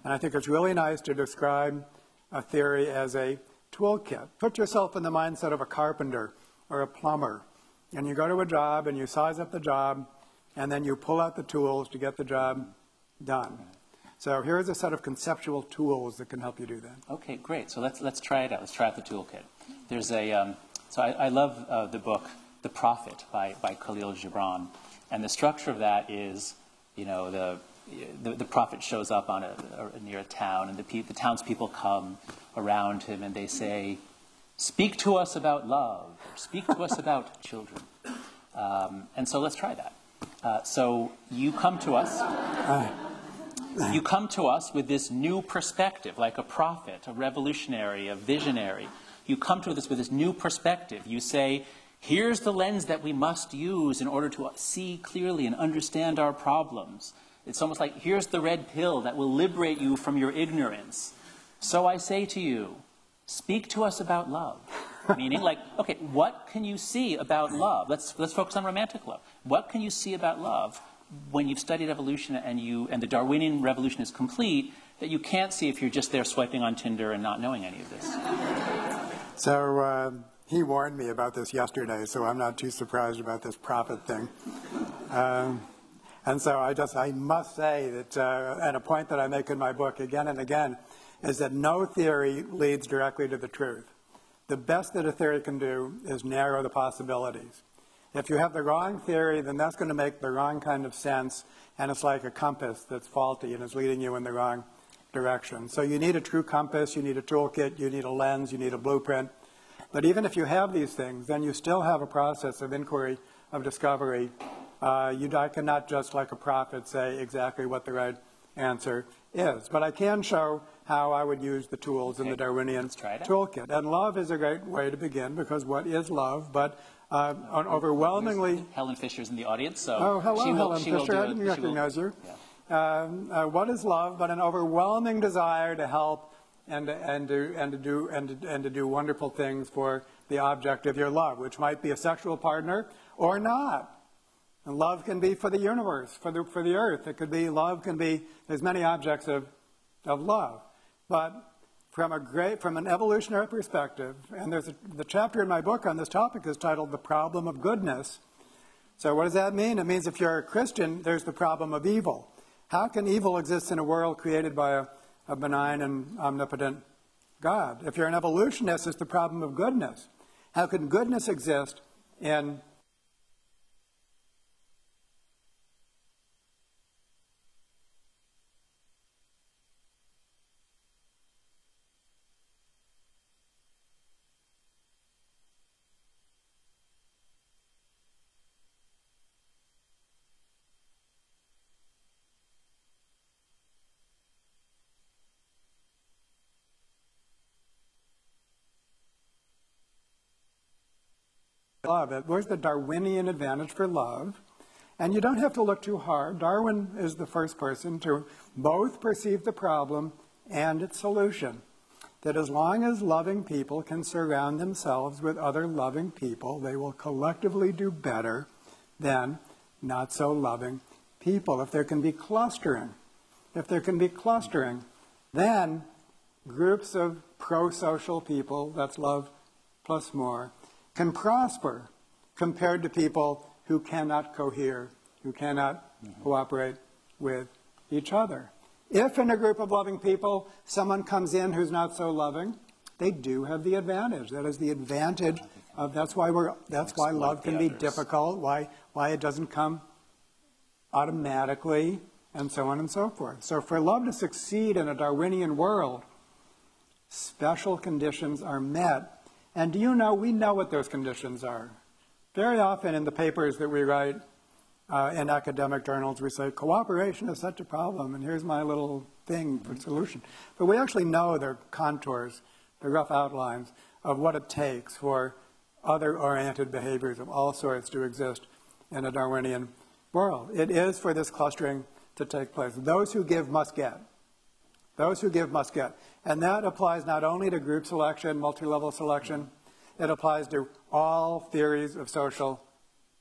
And I think it's really nice to describe a theory as a toolkit. Put yourself in the mindset of a carpenter or a plumber. And you go to a job and you size up the job, and then you pull out the tools to get the job done. So here's a set of conceptual tools that can help you do that. Okay, great. So let's try it out. Let's try out the toolkit. There's a so I love the book The Prophet by Khalil Gibran, and the structure of that is, you know, the prophet shows up on near a town, and the townspeople come around him and they say, "Speak to us about love. Speak to us about children." And so let's try that. So you come to us. You come to us with this new perspective, like a prophet, a revolutionary, a visionary. You come to us with this new perspective. You say, here's the lens that we must use in order to see clearly and understand our problems. It's almost like, here's the red pill that will liberate you from your ignorance. So I say to you, speak to us about love. Meaning, like, okay, what can you see about love? Let's focus on romantic love. What can you see about love when you've studied evolution and the Darwinian revolution is complete, that you can't see if you're just there swiping on Tinder and not knowing any of this? So he warned me about this yesterday, so I'm not too surprised about this prophet thing. And so I must say that, and a point that I make in my book again and again, is that no theory leads directly to the truth. The best that a theory can do is narrow the possibilities. If you have the wrong theory, then that's going to make the wrong kind of sense, and it's like a compass that's faulty and is leading you in the wrong direction. So you need a true compass, you need a toolkit, you need a lens, you need a blueprint. But even if you have these things, then you still have a process of inquiry, of discovery. I cannot just like a prophet say exactly what the right answer is. But I can show how I would use the tools in the Darwinian toolkit. And love is a great way to begin, because what is love? But overwhelmingly... Helen Fisher's in the audience, so hello, Helen Fisher. I didn't recognize you. Yeah. What is love but an overwhelming desire to help and to do wonderful things for the object of your love, which might be a sexual partner or not. And love can be for the universe, for the earth. It could be, love can be, there's many objects of love. But from an evolutionary perspective, and the chapter in my book on this topic is titled The Problem of Goodness. So what does that mean? It means if you're a Christian, there's the problem of evil. How can evil exist in a world created by a benign and omnipotent God? If you're an evolutionist, it's the problem of goodness. How can goodness exist in love? Where's the Darwinian advantage for love? And you don't have to look too hard. Darwin is the first person to both perceive the problem and its solution. That as long as loving people can surround themselves with other loving people, they will collectively do better than not so loving people. If there can be clustering, then groups of pro-social people, that's love plus more, can prosper compared to people who cannot cohere, who cannot cooperate with each other. If in a group of loving people, someone comes in who's not so loving, they do have the advantage. That is the advantage of, that's why love can be difficult, why it doesn't come automatically, and so on and so forth. So for love to succeed in a Darwinian world, special conditions are met. And do you know, we know what those conditions are. Very often in the papers that we write in academic journals, we say, cooperation is such a problem, and here's my little thing for solution. But we actually know the contours, the rough outlines of what it takes for other-oriented behaviors of all sorts to exist in a Darwinian world. It is for this clustering to take place. Those who give must get. Those who give must get. And that applies not only to group selection, multi-level selection, it applies to all theories of social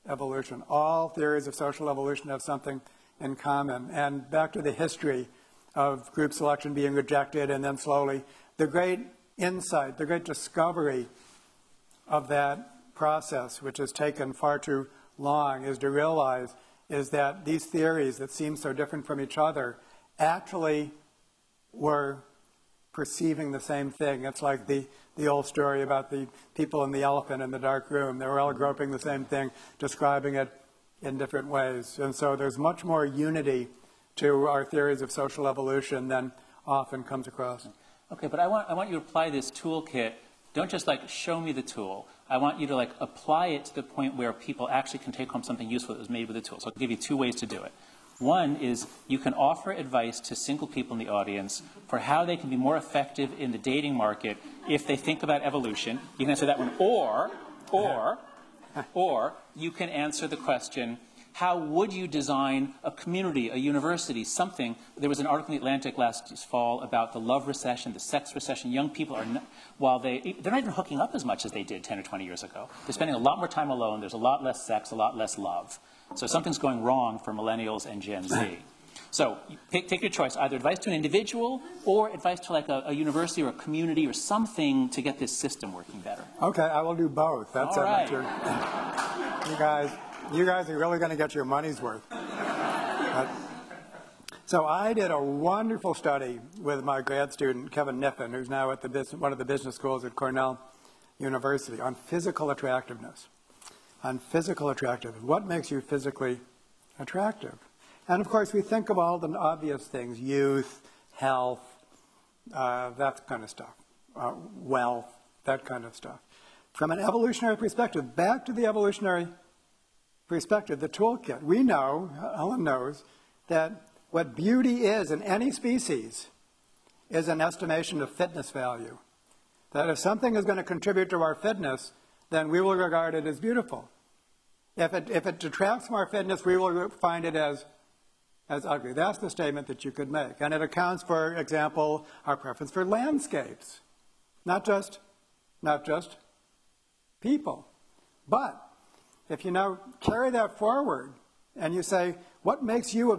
evolution. All theories of social evolution have something in common. And back to the history of group selection being rejected and then slowly, the great insight, the great discovery of that process, which has taken far too long, is to realize is that these theories that seem so different from each other actually were perceiving the same thing. It's like the old story about the people and the elephant in the dark room. They were all groping the same thing, describing it in different ways. And so there's much more unity to our theories of social evolution than often comes across. Okay, but I want you to apply this toolkit. Don't just like show me the tool. I want you to like apply it to the point where people actually can take home something useful that was made with the tool. So I'll give you 2 ways to do it. One is you can offer advice to single people in the audience for how they can be more effective in the dating market if they think about evolution. You can answer that one. Or you can answer the question, how would you design a community, a university, something? There was an article in The Atlantic last fall about the love recession, the sex recession. Young people are, they're not even hooking up as much as they did 10 or 20 years ago. They're spending a lot more time alone. There's a lot less sex, a lot less love. So something's going wrong for millennials and Gen Z. So take your choice, either advice to an individual or advice to like a university or a community or something to get this system working better. Okay, I will do both. That's all right. You guys are really going to get your money's worth. So I did a wonderful study with my grad student, Kevin Niffen, who's now at one of the business schools at Cornell University, on physical attractiveness. On physical attractiveness. What makes you physically attractive? And of course, we think of all the obvious things, youth, health, that kind of stuff, wealth, that kind of stuff. From an evolutionary perspective, back to the evolutionary perspective, the toolkit, we know, Ellen knows, that what beauty is in any species is an estimation of fitness value. That if something is going to contribute to our fitness, then we will regard it as beautiful. If it detracts from our fitness, we will find it as ugly. That's the statement that you could make. And it accounts, for example, our preference for landscapes, not just people. But if you now carry that forward and you say, what makes you a